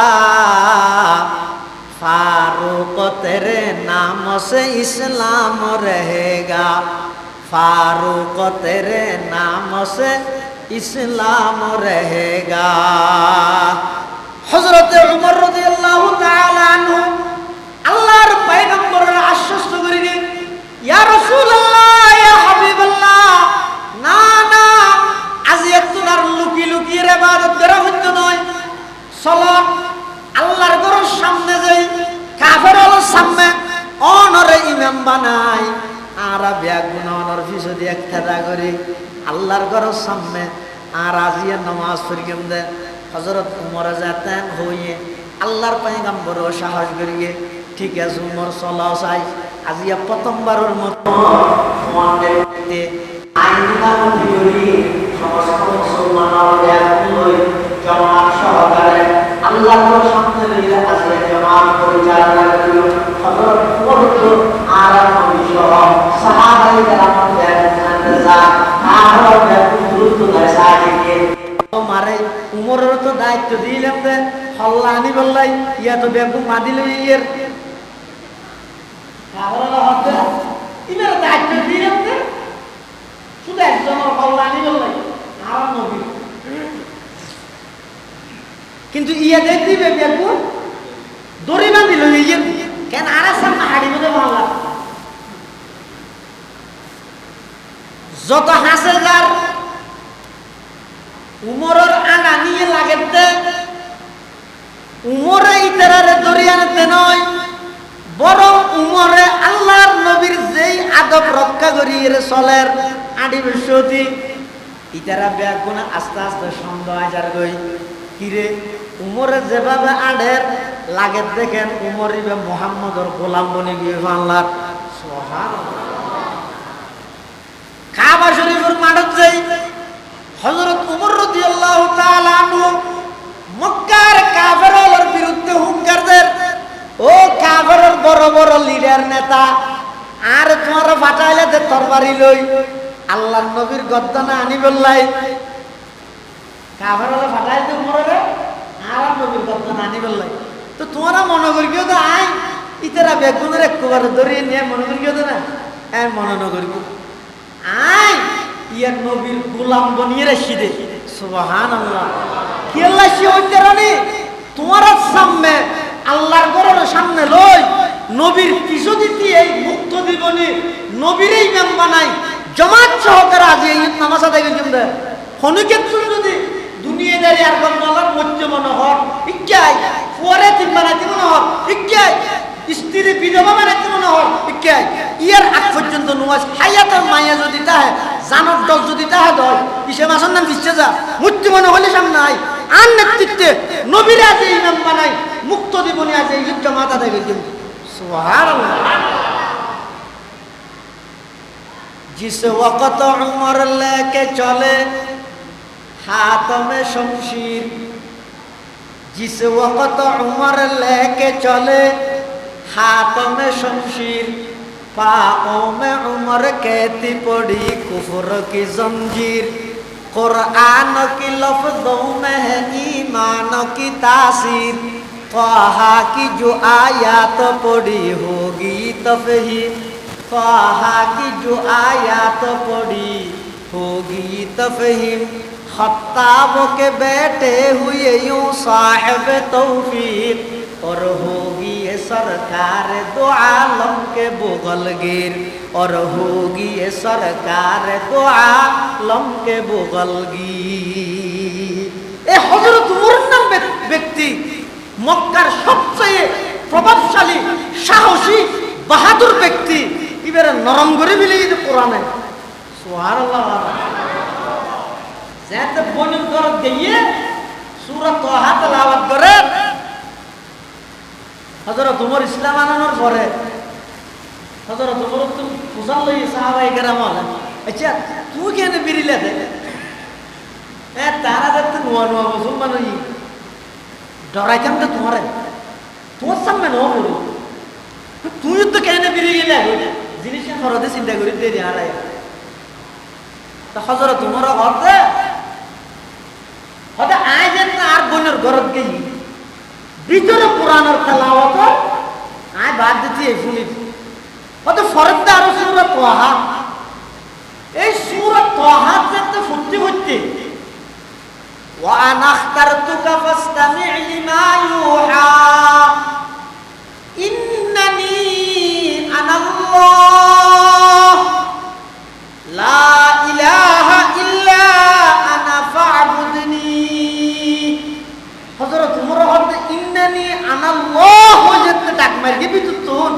Speaker 1: फारूक तेरे नाम से इस्लाम रहेगा फारूक तेरे नाम से इस्लाम रहेगा हज़रत उमर रज़ियल्लाहु ताआला अन्हु আল্লাহর পয়গম্বরের আশ্বস্ত করে দিন ইয়া রাসূলুল্লাহ ইয়া হাবিবাল্লাহ না না আজ একটুনার লুকি লুকি ইবাদত করা হচ্ছে নয় চলো আল্লাহর ঘরের সামনে যাই কাফেরের সামনে অনরে ইমাম বানাই আর বেগুন অনর পিছনে একতা করে আল্লাহর ঘরের সামনে আর আজিয়া নামাজ পড়িয়ে দে হযরত উমর যাতেন হইয়ে আল্লাহর পয়গম্বর সাহস করিয়ে ঠিক আছে উমর চলাও চাই আজিয়া প্রথমবারের মতো সমাজের মধ্যে আইনটা করি সমস্ত মুসলমানরা জামাত সহকারে আল্লাহর সামনে নিয়ে আজিয়া জামাত পরিচালনা করিল হযরত উমর আর নবী সহ সাহাবায়ে কেরাম যা আর গুরুত্ব দেয় সাহায্যে মারে উমরের তো দায়িত্ব দিলাম দে হল্লা আনি বললাই ইয়া তো বেগম মাদিল ইয়ের কাবরালা হতে ইনার দায়িত্ব দিলাম দে শুধু একজন হল্লা আনি বললাই আর নবী কিন্তু ইয়া দেখ দিবে বেগম দড়ি বাঁধিল ইয়ের কেন আর সামনে হাড়ি মধ্যে বাংলা যত হাসে যার উমরের আনা নিয়ে লাগেতে উমরে ইতারারে দরিয়াতে নয় বরং উমরে আল্লাহর নবীর যেই আদব রক্ষা করিয়ে চলের আডি বিশ্বতি ইতারা ব্যাগুনা আস্তে আস্তে সন্দেহ আজার গই কিরে উমরে যেভাবে আডের লাগে দেখেন উমর ইবে মুহাম্মদর গোলাম বনে গিয়ে আল্লাহর সুবহানাল্লাহ কাবা শরীফের মাঠত যাই হযরত উমর রাদিয়াল্লাহু তাআলা আনহু মক্কার কাফেরদের বিরুদ্ধে হুঙ্কার দেন ও কাফেরের বড় বড় লিডার নেতা আর তোমার ফাটাইলে দে তরবারি লই আল্লাহর নবীর গদ্দানা আনি বললাই কাফেররা ফাটাই দে উমরে আর নবীর গদ্দানা আনি বললাই তো তোমরা মনে করিও তো আই ইতারা বেগুনের একবার ধরিয়ে নিয়ে মনে করিও তো না মনে ন করিও আই ইয়ার নবীর গোলাম বনিয়ে রাখি দে সুবহানাল্লাহ কি আল্লাহ সে হইতারানি তোমার সামনে আল্লাহর ঘরের সামনে লই নবীর পিছু দিতে এই মুক্ত দিবনি নবীর ইমাম বানাই জামাত সহকারে আজ এই নামাজ আদায় করছেন দে হনুক্ষেত্র যদি দুনিয়াদারি আর গন্ডলার মধ্যে মনে হর ইক্কাই পরে তিন বানাইতে মনে হর ইক্কাই স্ত্রী বিধবা বানাইতে মনে হর ইক্কাই ইয়ার আগ পর্যন্ত নামাজ হায়াতের মায়া যদি তাহে জানত দল যদি তাহে দল কিসে মাসের নাম দিচ্ছে যা মৃত্যু মনে হলে সামনে আই আর নেতৃত্বে নবীর আজ ইমাম বানাই মুক্ত দিবনি আজ এই জামাত আদায় করছেন সুবহানাল্লাহ जिस वक्त उमर लेके चले हाथ में शमशीर जिस वक्त उमर लेके चले हाथ में शमशीर पाओं में उमर कहती पड़ी कुफर की जंजीर कुरान की लफ्जों में है ईमान की तासीर त्वाहा की जो आयात पढ़ी होगी तफहीम, त्वाहा की जो आयात पढ़ी होगी तफहीम, खत्ताबों के बैठे हुए यूं साहिब तौफीक, और होगी ये सरकार दो आलम के बुगलगिर, और होगी ये सरकार दो आलम के बुगलगिर। ए हजरत उमर नाम ব্যক্তি মক্কার সবচেয়ে প্রভাবশালী সাহসী বাহাদুর ব্যক্তি, এবারে নরম করে মিলে কোরআনে সুবহানাল্লাহ যাতে বনির করত দিয়ে সূরা তাহা তেলাওয়াত করে হযরত উমর ইসলাম আনানোর পরে হযরত উমর তো ফুসাল লই সাহাবায়ে কেরাম আলেন, আচ্ছা তুই কেন বিরিলে দে তারা যাতে নোয়া নোয়া মুসলমান হই ডরাইতাম তো তোমার সামনে নো বলো তুই তো কেন বিরিলে জিনিসের খরচে চিন্তা করি দেরি হারাই তা হযরত উমর হতে হতে আয় যেন আর বোনের ঘরত গেই ভিতরে কোরআনের তেলাওয়াত আয় বাদ দিতে এই শুনি হতে ফরদা আর সূরা তাহা, এই সূরা তাহা যেতে ফুটতে ফুটতে ওয়া আনা আখতারতুকা ফাসতামি' লিমা ইউহা ইন্নানি আনাল্লাহ লা ইলাহা ইল্লা আনা ফা'বুদনি। হযরত উমর হতে ইন্নানি আনাল্লাহ যেতে ডাক মারি দিবি তুন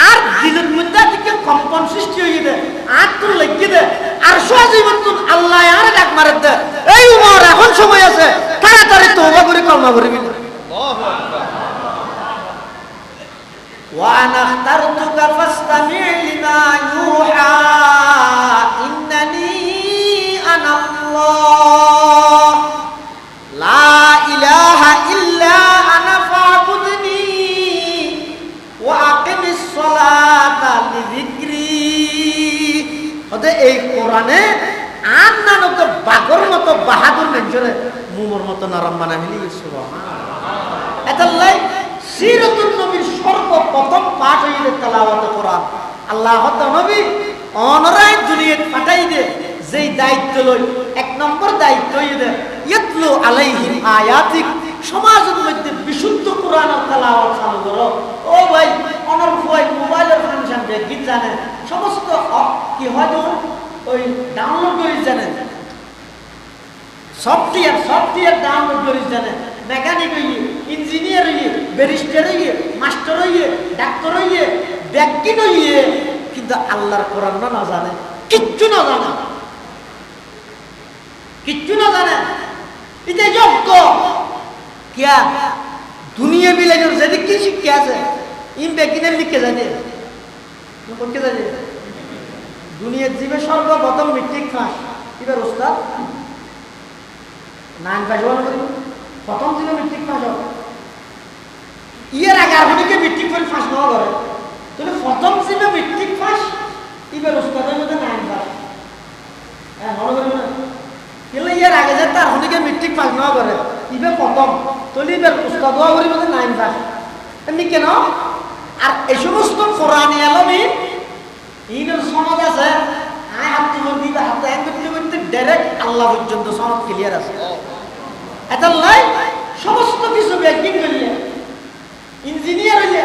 Speaker 1: আর দিলের মধ্যে থেকে কম্পন সৃষ্টি হয়ে যায় আর তোর লাগিয়ে দে আর সজীবন তুন আল্লাহ আর ডাক মারে দে। এই উমর এখন সময় আছে তাড়াতাড়ি তওবা করে কলমা পড়বি। আল্লাহু আকবার। ওয়া আনা আখতারতুকা ফাসতামি' লিমা ইউহা ইন্নানি আনাল্লাহ লা ইলাহা ইল্লা আনা ফা'বুদনি ওয়া আকিমিস সালাতা লিযিকরি। হতে এই কোরআনে আর নানক বাগর মতো বাহাদুর নেজরে মুমর মতো নরম বানাইলি সুবহানাল্লাহ। এতাল্লাই সিরাতুন নবীর সর্বপ্রথম পাঠ হইলে তেলাওয়াত কোরআন। আল্লাহ নবী অনরাই দুনিয়াত পাঠাই দে যেই দায়িত্ব লই এক নম্বর দায়িত্ব হইলে ইয়াতলু আলাইহিম আয়াতিক, সমাজের মধ্যে বিশুদ্ধ কোরআনের তেলাওয়াত চালু করো। ও ভাই অনর ফুয়াই মোবাইলের ফাংশন গীত জানে সমস্ত কি হয় ওই ডাউনলোড করে জানেন, সফটওয়্যার ডাউনলোড করে জানেন, মেকানিক হইয়ে, ইঞ্জিনিয়ার হইয়ে, ব্যারিস্টার হইয়ে, মাস্টার হইয়ে, ডাক্তার হইয়ে, ব্যাংকিং হইয়ে, কিন্তু আল্লাহর কোরআন না জানে, কিচ্ছু না জানে, কিচ্ছু না জানে। এটা যোগ্য কিয়া দুনিয়া বিলাইনের যদি কি শিক্ষা আছে ইম ব্যাংকিংয়ের লিখে জানে করতে জানে। দুনিয়ার জীবে সর্বপ্রথম মেট্রিক পাস এবার ওস্তাদ 9 পাস হওয়ার প্রথম জীবে মেট্রিক পাস হবে ইয়ের আগে আপনিকে মেট্রিক করে পাস নেওয়া করে তাহলে প্রথম জীবে মেট্রিক পাস এবার ওস্তাদের মধ্যে 9 পাস। হ্যাঁ মনে করবেন না কিন্তু ইয়ের আগে যে তার হনিকে মেট্রিক পাস নেওয়া করে এবার প্রথম তাহলে এবার ওস্তাদ হওয়া করে মধ্যে 9 পাস এমনি কেন। আর এই সমস্ত কোরআনী আলমী ইনের সনদ আছে আয় হাত তুলে দিতে হাতে এক করতে করতে ডাইরেক্ট আল্লাহ পর্যন্ত সনদ ক্লিয়ার আছে। এটা লাই সমস্ত কিছু ব্যাংকিং করলে ইঞ্জিনিয়ার হইলে,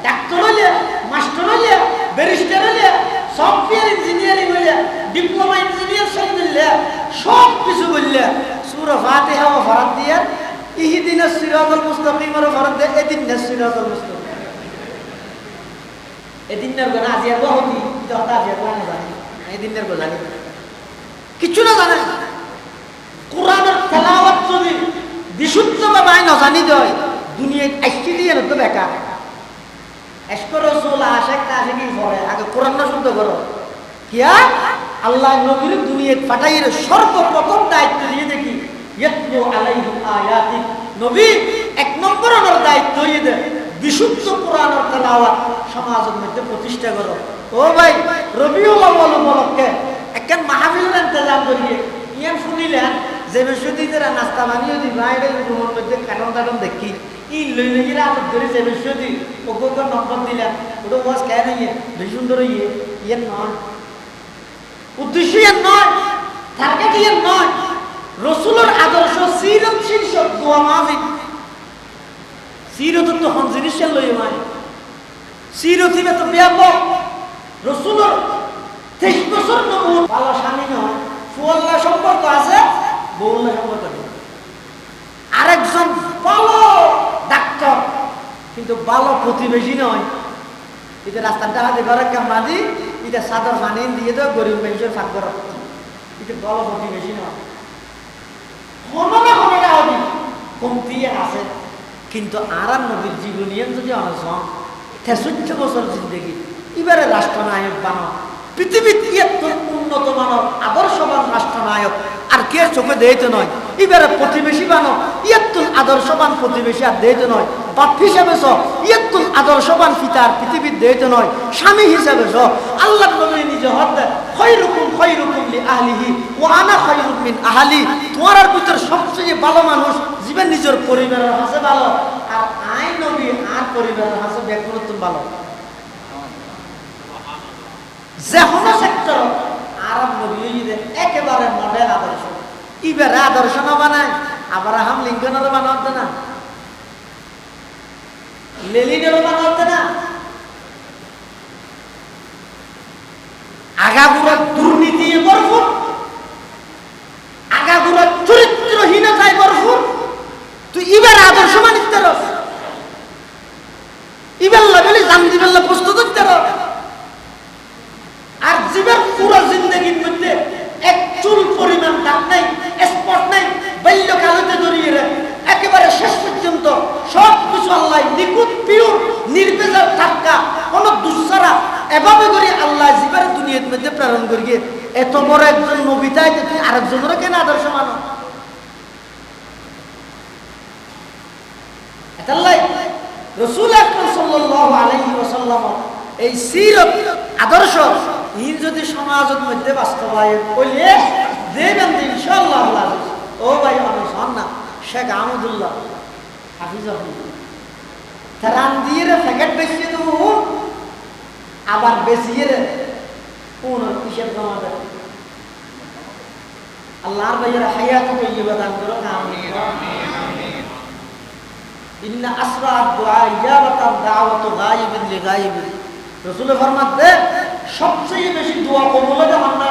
Speaker 1: ডাক্তার হইলে, মাস্টার হইলে, ব্যারিস্টার হইলে, সফটওয়্যার ইঞ্জিনিয়ারিং হইলে, ডিপ্লোমা ইঞ্জিনিয়ার হইলে সব কিছু করলে সূরা ফাতিহা ও ফরদ দিয়ে ইহদিনাস সিরাতাল মুস্তাকিম এর ফরদ দিয়ে ইহদিনাস সিরাতাল মুস্তাকিম এদিনের গোনা আজিয়া বহুতি যত আজিয়া কোন জানি এদিনের গোনা জানি কিছু না জানে। কোরআনের তেলাওয়াত যদি বিশুদ্ধভাবে না জানি দেয় দুনিয়ায় আইসি দিয়ে তো বেকার। এসকর রাসূল আশিক আশিকি পড়ে আগে কোরআন না শুদ্ধ করো কিয়া আল্লাহ নবীর দুনিয়ায় পাঠাইয়ের সর্বপ্রথম দায়িত্ব দিয়ে দেখি ইয়াতলু আলাইহিম আয়াতি। নবী এক নম্বর ওনার দায়িত্ব দিয়ে দেয় বিশুদ্ধ কোরআনের তেলাওয়াত সমাজের মধ্যে প্রতিষ্ঠা করো। ও ভাই রবিউল আউয়াল উপলক্ষে একখান মাহফিলের ইন্তজাম করিয়ে ইয়ান শুনিলেন যে বেশুদিরা নাস্তা বানিয়ে দিবা এটা রুমের মধ্যে কারণ দেখি ই লই লই আদর ধরে যে বেশি দি ওকে নম্বর দিলাম ওটা ওয়াজ কেন নিয়ে বেশি সুন্দর ইয়ে নয়, উদ্দেশ্য ইয়ে নয়, টার্গেট ইয়ে নয়। রসুলের আদর্শ সিরত শীর্ষক দোয়া মাহফিল, সিরত তো হন জিনিসের লই মানে সিরত হিবে তো ব্যাপক। রসুলের 23 বছর নবুয়ত, ভালো স্বামী নয়, সুয়াল্লাহ সম্পর্ক আছে, বউল্লাহ সম্পর্ক নেই। আরেকজন ভালো ডাক্তার কিন্তু ভালো প্রতিবেশী নয়, এটা রাস্তাটা হাতে ঘরে কামড়া দি, এটা সাদর পানি দিয়ে তো গরিব মানুষের ফাঁক করা, এটা ভালো প্রতিবেশী নয়। কোনো না কোনোটা হবে কমতি আছে, কিন্তু আরাম নবীর জীবনী যদি অনশন 63 বছর জিন্দগি, এবারে রাষ্ট্রনায়ক বানাও পৃথিবীর এত উন্নত মানব আদর্শবান রাষ্ট্রনায়ক আর কে চোখে দেয়তো নয়। এবারে প্রতিবেশী বানো ইয়াতুল আদর্শবান প্রতিবেশী আর দেয়তো নয়। বাপ হিসাবে ইয়াতুল আদর্শবান পিতা আর পৃথিবীর দেয়তো নয়। স্বামী হিসাবে আল্লাহ নবী নিজে হতে খায়রুকুম লি আহলিহি ওয়া আনা খায়রুম মিন আহলি। তোমার ভিতর সবচেয়ে ভালো মানুষ জীবন নিজের পরিবারের কাছে ভালো, আর আই নবী আর পরিবারের কাছে ব্যক্তিগত ভালো। যে কোনো সেক্টর আরব নবী একেবারে মডেল আদর্শ। এবারে আদর্শ না বানায় আব্রাহাম লিঙ্কনেরও বানাতে না, লেনিনেরও বানাতে না, আগাগুড়া দুর্নীতি ভরপুর, আগাগুড়া চরিত্রহীনতায় ভরপুর। তুই এবারে আদর্শ মানিতে রস, ইবেল্লা বলি জান দিবেল্লা প্রস্তুত হইতে রস। আর জীবন পুরো জিন্দগির মধ্যে এক চুল পরিমাণ দাম নাই, স্পট নাই, বাল্যকাল হতে জড়িয়ে একেবারে শেষ পর্যন্ত সব কিছু আল্লাহ নিখুঁত পিওর নির্বেজাল থাকা, কোনো দুঃসারা এভাবে করে আল্লাহ জীবন দুনিয়ার মধ্যে প্রেরণ করিয়ে এত বড় একজন নবীতায় তুই আরেকজনের কেন আদর্শ মানো? এটাই রাসূল আকরাম সাল্লাল্লাহু আলাইহি ওয়াসাল্লাম এই সিরত আদর্শ ইন যদি সমাজের মধ্যে বাস্তবায়ন করলে দেবেন ইনশাআল্লাহ। ও ভাই মানুষ হন না শেখ আহমদুল্লাহ হাফিজাহুল্লাহ তারান দিয়ে প্যাকেট বেশিয়ে দেবো, আবার বেশিয়ে কোন হিসেব জমা দেয়। আল্লাহর ভাইয়েরা হায়াত তৈয়বা দান করো, আমিন। ইন্না আসরা দুআ ইজাবাতান দাওয়াতু গায়িবিন লিগায়িবিন। রাসূল ফরমাতে সবচেয়ে বেশি দোয়া কবুল হয় বান্দা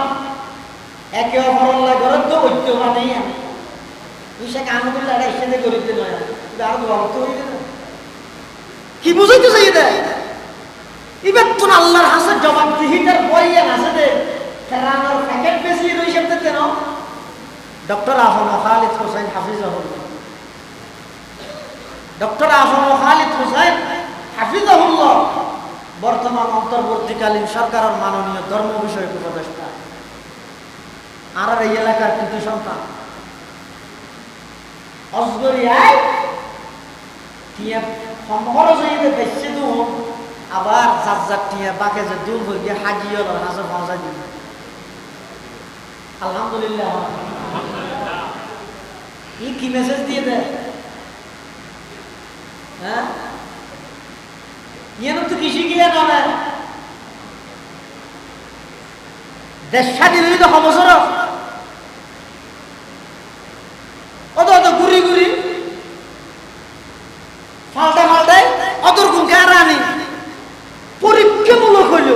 Speaker 1: একে অপরের লাগে তো ঐক্য বানাই আমি শেখ আহমদুল্লাহ এটা এসে করিতে নয়, আর দোয়া করতে হইবে না। কি বুঝাইতে চাই এটা? এবার তো আল্লাহর হাসে জবাবদিহিতার বইয়ে হাসে দে ফেরানোর প্যাকেট বেশি রই শব্দ কেন? ডক্টর আফম খালিদ হোসেন হাফিজাহুল্লাহ, ডক্টর আফম খালিদ হোসেন হাফিজাহুল্লাহ বর্তমান অন্তর্বর্তীকালীন সরকারের মাননীয় ধর্ম বিষয়ক উপদেষ্টা, আর এই এলাকার কৃতি সন্তান। অজগরিয়ায় টিয়া সম্ভর জয়ীতে বেশি দু আবার যার যার টিয়া বাকে যে দূর হয়ে গিয়ে হাজিও হাসে পৌঁছাই দিল। আলহামদুলিল্লাহ। ই কি মেসেজ দিয়ে দেয়? হ্যাঁ ইয়ে তো কৃষি গিয়ে নয় দেশ স্বাধীন হইত বছর অত অত ঘুরি ঘুরি ফাল্টায় ফাল্টায় অতর গুনকে আর আনি পরীক্ষামূলক হইল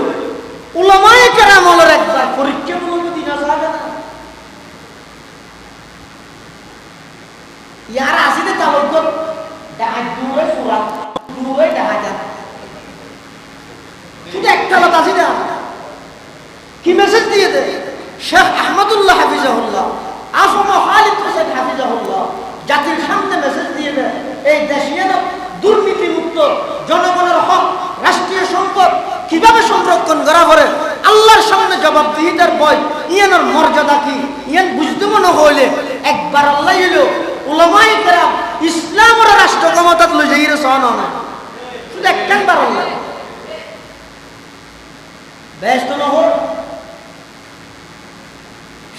Speaker 1: উলামায়ে কেরামের একবার পরীক্ষামূলক দিন যাবে না। ইয়ার আসিতে তাবজ্জুদ ডাহাত দূরে ফুরা দূরে ডাহাত শুধু একটা কথা আছে না, কি মেসেজ দিয়ে দে? শেখ আহমদুল্লাহ হাফিজাহুল্লাহ, আফম খালিদ হোসেন হাফিজাহুল্লাহ জাতির সামনে মেসেজ দিয়ে দেয় এই দেশে দুর্নীতি মুক্ত জনগণের হক রাষ্ট্রীয় সম্পদ কিভাবে সংরক্ষণ করা করে আল্লাহর সামনে জবাবদিহিতার বই ইয়ানোর মর্যাদা কি ইয়ান বুঝতে মনে হইলে একবার আল্লাহ এলো উলামায়ে কেরাম ইসলামের রাষ্ট্র ক্ষমতা লই যাইরে সহন না, শুধু একবার আল্লাহ ব্যস্ত নহর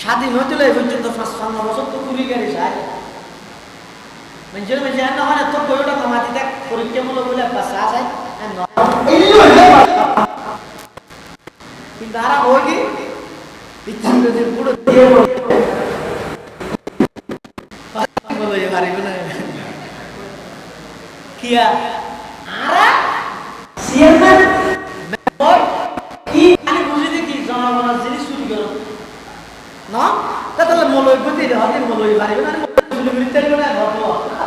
Speaker 1: স্বাধীন হইতে এই পর্যন্ত ৫-৫ বছর তো কুড়ি গাড়ি যায় মানুষের মানুষের না হয় তো কইটা কমাতি দেখ পরীক্ষামূলক বলে পাশে আছে কিন্তু আর ওই কি ইচ্ছা করে পুরো দিয়ে বলে পারিব না কিয়া আরা চেয়ারম্যান মেম্বার কি আমি বুঝি দেখি জনগণের জিনিস চুরি করো না তাহলে মলয় বুঝি হাতে মলয় পারিব না চুরি করতে পারিব না ঘটনা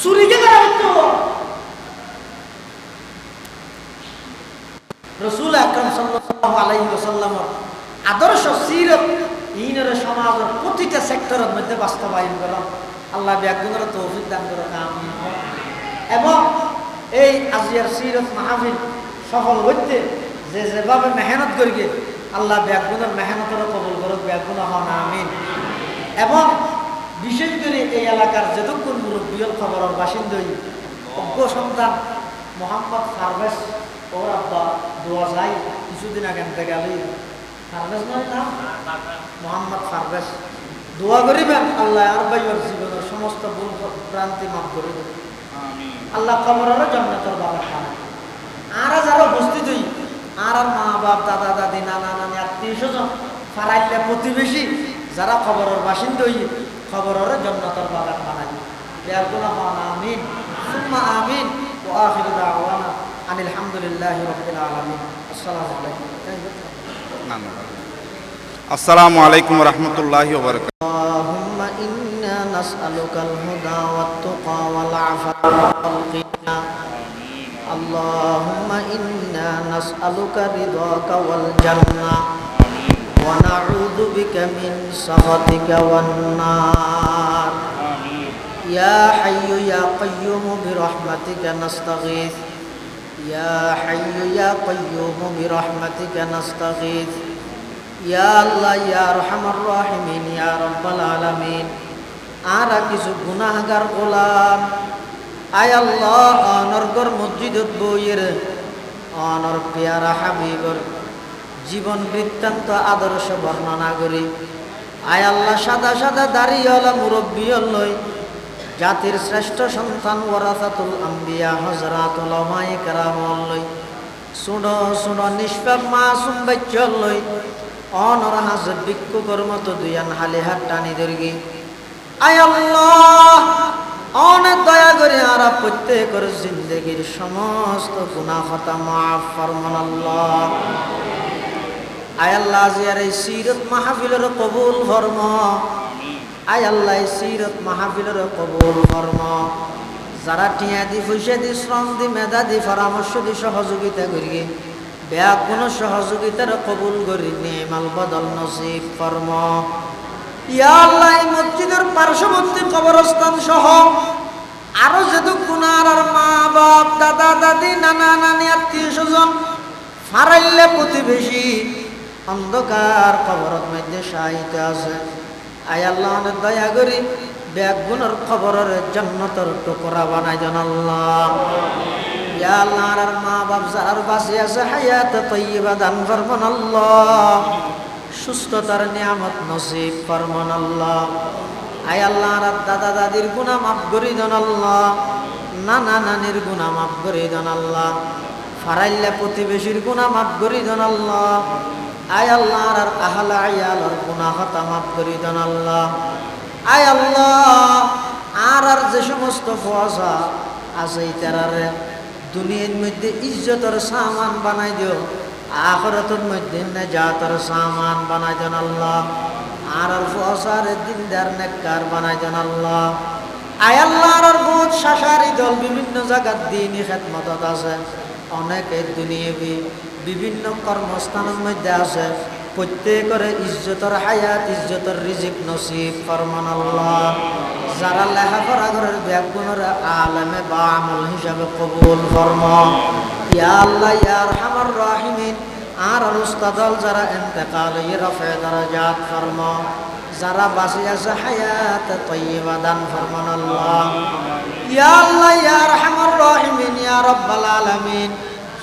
Speaker 1: চুরি কে করা হতো রাসূল আকরাম সাল্লাল্লাহু আলাইহি ওয়াসাল্লামের আদর্শ সিরত ইনের সমাজের প্রতিটা সেক্টরের মধ্যে বাস্তবায়ন করা আল্লাহ ব্যাগুণের তৌফিক দান করুন আমিন এবং এই আজিয়ার সিরত মাহফিল সফল হইতে যে যেভাবে মেহনত করিকে আল্লাহ ব্যাগুণের মেহনতের কবুল করুক ব্যাগুণ হন আমিন এবং বিশেষ করে এই এলাকার যতক্ষণ মুরব্বীর খবরের বাসিন্দাই অজ্ঞ সন্তান মোহাম্মদ ফারভেজ ওর আব্বা দোয়া যাই কিছুদিন আগে আনতে গেলেই ফারভেজ নয় না মোহাম্মদ ফারভেজ দোয়া করিবেন আল্লাহ আর ভাইয়ের জীবনের সমস্ত ভুল ভ্রান্তি মাফ করে দেবেন আল্লাহ কবরেরও জান্নাতের বাগান বানায় আর যারা উপস্থিত হই আর মা বাপ দাদা দাদি নানা নানি আত্মীয় স্বজন ফারাইলে প্রতিবেশী যারা খবরের বাসিন্দা হই খবরেরও জান্নাতের বাগান বানায় ইয়ার গুনাহ আমিন সুম্মা আমিন ওয়া আখিরু দাওয়ানা আনিল হামদুলিল্লাহি রাব্বিল আলামিন আসসালামু আলাইকুম
Speaker 2: আসসালামু আলাইকুম ওয়া রাহমাতুল্লাহি ওয়া বারাকাতুহু
Speaker 1: আল্লাহুম্মা ইন্না নাসআলুকাল হুদা ওয়াত তুকা ওয়াল আফাফা ওয়াল গিনা আল্লাহুম্মা ইন্না নাসআলুকা রিদাকা ওয়াল জান্নাহ ওয়া নাউযু বিকা মিন সাখাতিকা ওয়ান নার ইয়া হাইয়্যু ইয়া কাইয়্যুম বিরহমাতিকা নাস্তাগীথ ইয়া হাইয়্যু ইয়া কাইয়্যুম বিরহমাতিকা নাস্তাগীথ ইয়া আল্লাহ ইয়া আরহামার রাহিমিন ইয়া রাব্বাল আলামিন আর কিছু গুনাহগার গোলাম আয় আল্লাহ অনর্গর মসজিদত বইয়ের অনর পেয়ারা হাবিবর জীবন বৃত্তান্ত আদর্শ বর্ণনা করি আয় আল্লাহ সাদা সাদা দাড়িওয়ালা মুরব্বী লই জাতির শ্রেষ্ঠ সন্তান ওয়ারাসাতুল আম্বিয়া হযরাতুল উলামায়ে কেরাম লই সুনো সুনো নিষ্পাপ মাসুম বাচ্চা লই অনর হাজত ভিক্ষুকর মতো দুয়ান হালে হাত টানি ধরগি আয় আল্লাহ অনেক দয়া করে আর প্রত্যেকের জিন্দগির সমস্ত গুনাহ খাতা মাফ ফরমান আল্লাহ আয় আল্লাহ জিয়ার এই সিরত মাহফিলের কবুল ফরম আয় আল্লাহ এই সিরত মাহফিলের কবুল ফরম যারা টিয়া দি পয়সা দি শ্রম দি মেধা দি পরামর্শ দি সহযোগিতা করি বেয়া কোনো সহযোগিতার কবুল করি নেমাল বদল নসিব ফরম ইয়া আল্লাহ এই মসজিদের পার্শ্ববর্তী কবরস্থান সহ আরো যেহেতু গুনার আর মা বাপ দাদা দাদি নানা নানি আত্মীয় স্বজন ফারাইলে প্রতিবেশী অন্ধকার কবরের মধ্যে শায়িত আছে আয় আল্লাহ অনেক দয়া করি ব্যাগুনের খবরের জান্নাতের টুকরা বানাই দেন আল্লাহ ইয়া আল্লাহ আর মা বাপ যারা বাঁচি আছে হায়াত তাইয়্যিবা দান ফরমান আল্লাহ সুস্থতার নিয়ামত নসিব ফরমান আল্লাহ আয় আল্লাহ আর দাদা দাদির গুনাহ মাফ করে দেন আল্লাহ নানা নানির গুনাহ মাফ করে দেন আল্লাহ ফারাইল্লা প্রতিবেশীর গুনাহ মাফ করে দেন আল্লাহ আয় আল্লাহ আর আহলা আয়ালার গুনাহ খাতা মাফ করে দেন আল্লাহ আয় আল্লাহ আর যে সমস্ত ফওয়াজা আছে তারারে দুনিয়ার মধ্যে ইজ্জতের সামান বানাই দিও আখিরাতের মধ্যে নাজাতের সামান বানাই দেন আল্লাহ আর ফওয়াজার দিনদার নেককার বানাই দেন আল্লাহ আয় আল্লাহ আর বহুত শাসারি দল বিভিন্ন জায়গার দিনই খেদমতত আছে অনেকে দুনিয়াবি বিভিন্ন কর্মস্থানের মধ্যে আছে প্রত্যেকের ইজ্জতের হায়াত ইজ্জতের রিজিক নসিব ফরমান আল্লাহ যারা লেখাপড়া করার ব্যাগুনের আলেমে বা আমল হিসাবে কবুল ফরমা ইয়া আল্লাহ ইয়া আরহামার রাহিমিন আর উস্তাদল যারা ইন্তেকাল রফে দরজাত ফরমা যারা বাঁচি আছে হায়াত তাইয়্যিবা দান ফরমান আল্লাহ ইয়া আল্লাহ ইয়া আরহামার রাহিমিন ইয়া রাব্বাল আলামিন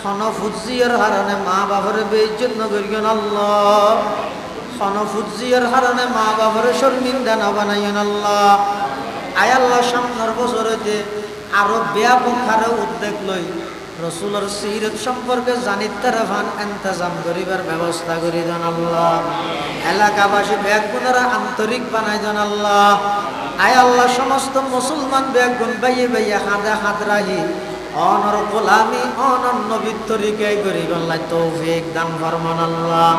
Speaker 1: খনফুজিয়ার হারণে মা বাবার বেইজ্জত নগরিয়ন আল্লাহ খনফুজিয়ার হারণে মা বাবার শর্মিন্দা না বানাইন আল্লাহ আয় আল্লাহ সামনের বছর হইতে আরো ব্যাপক হারে উদ্যোগ লই রসুলের সিরত সম্পর্কে জানিত তারাফান ইন্তজাম করিবার ব্যবস্থা করি দেন আল্লাহ। এলাকাবাসী ব্যাগুনেরা আন্তরিক বানাই দেন আল্লাহ। আয় আল্লাহ সমস্ত মুসলমান ব্যাগুন বাইয়ে বাইয়ে হাদে হাত রাহি অনর গোলামি অনর নবীর তরিকায় করি আল্লাহ তৌফিক দান ফরমান আল্লাহ।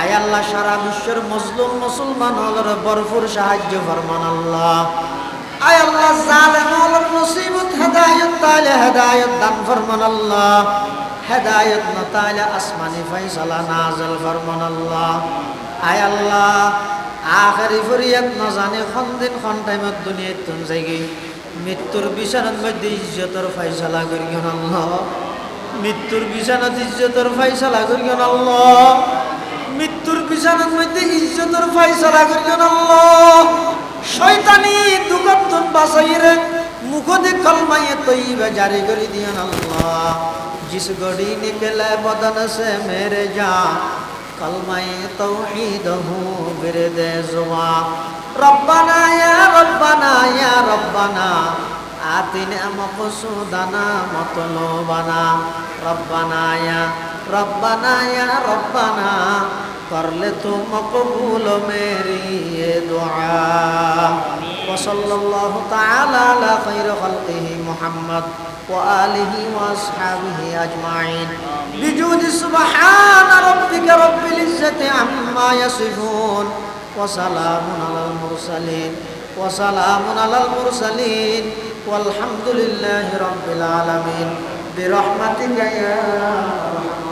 Speaker 1: আয় আল্লাহ সারা বিশ্বের মুসলিম মুসলমান হলর ভরপুর সাহায্য ফরমান আল্লাহ। আয় আল্লাহ জালেম হলর মুসিবত হেদায়েত তাইলে হেদায়েত দান ফরমান আল্লাহ। হেদায়েত না তাইলে আসমানি ফয়সালা নাযিল ফরমান আল্লাহ। আয় আল্লাহ আখেরি ফরিয়াদ না জানি কোন দিন কোন টাইমত দুনিয়াত তুন যাইগি মৃত্যুর বিছানার মধ্যে ইজ্জতের ফয়সালা করিও আল্লাহ। মৃত্যুর বিছানাত ইজ্জতের ফয়সালা করিও আল্লাহ। মৃত্যুর বিছানার মধ্যে ইজ্জতের ফয়সালা করিও আল্লাহ। শয়তানি দুগন্তন বাসাইরে মুখ দে কলমায়ে তৈবা জারি করে দিয়েন আল্লাহ। जिस घड़ी निकले बदन से मेरे जान कलमाए तौहीद हूँ बिरदे जुबां रब्बना या रब्बना आतिना मक़सूदना मतलूबना रब्बना या रब्बना कर ले तू मकबूल मेरी ये दुआ वसल्लल्लाहु तआला अला खैर खल्क़िही मुहम्मद وآله وأصحابه أجمعين بجود سبحان ربك رب العزة عما يصفون وسلام على المرسلين والحمد لله رب العالمين برحمتك يا أرحم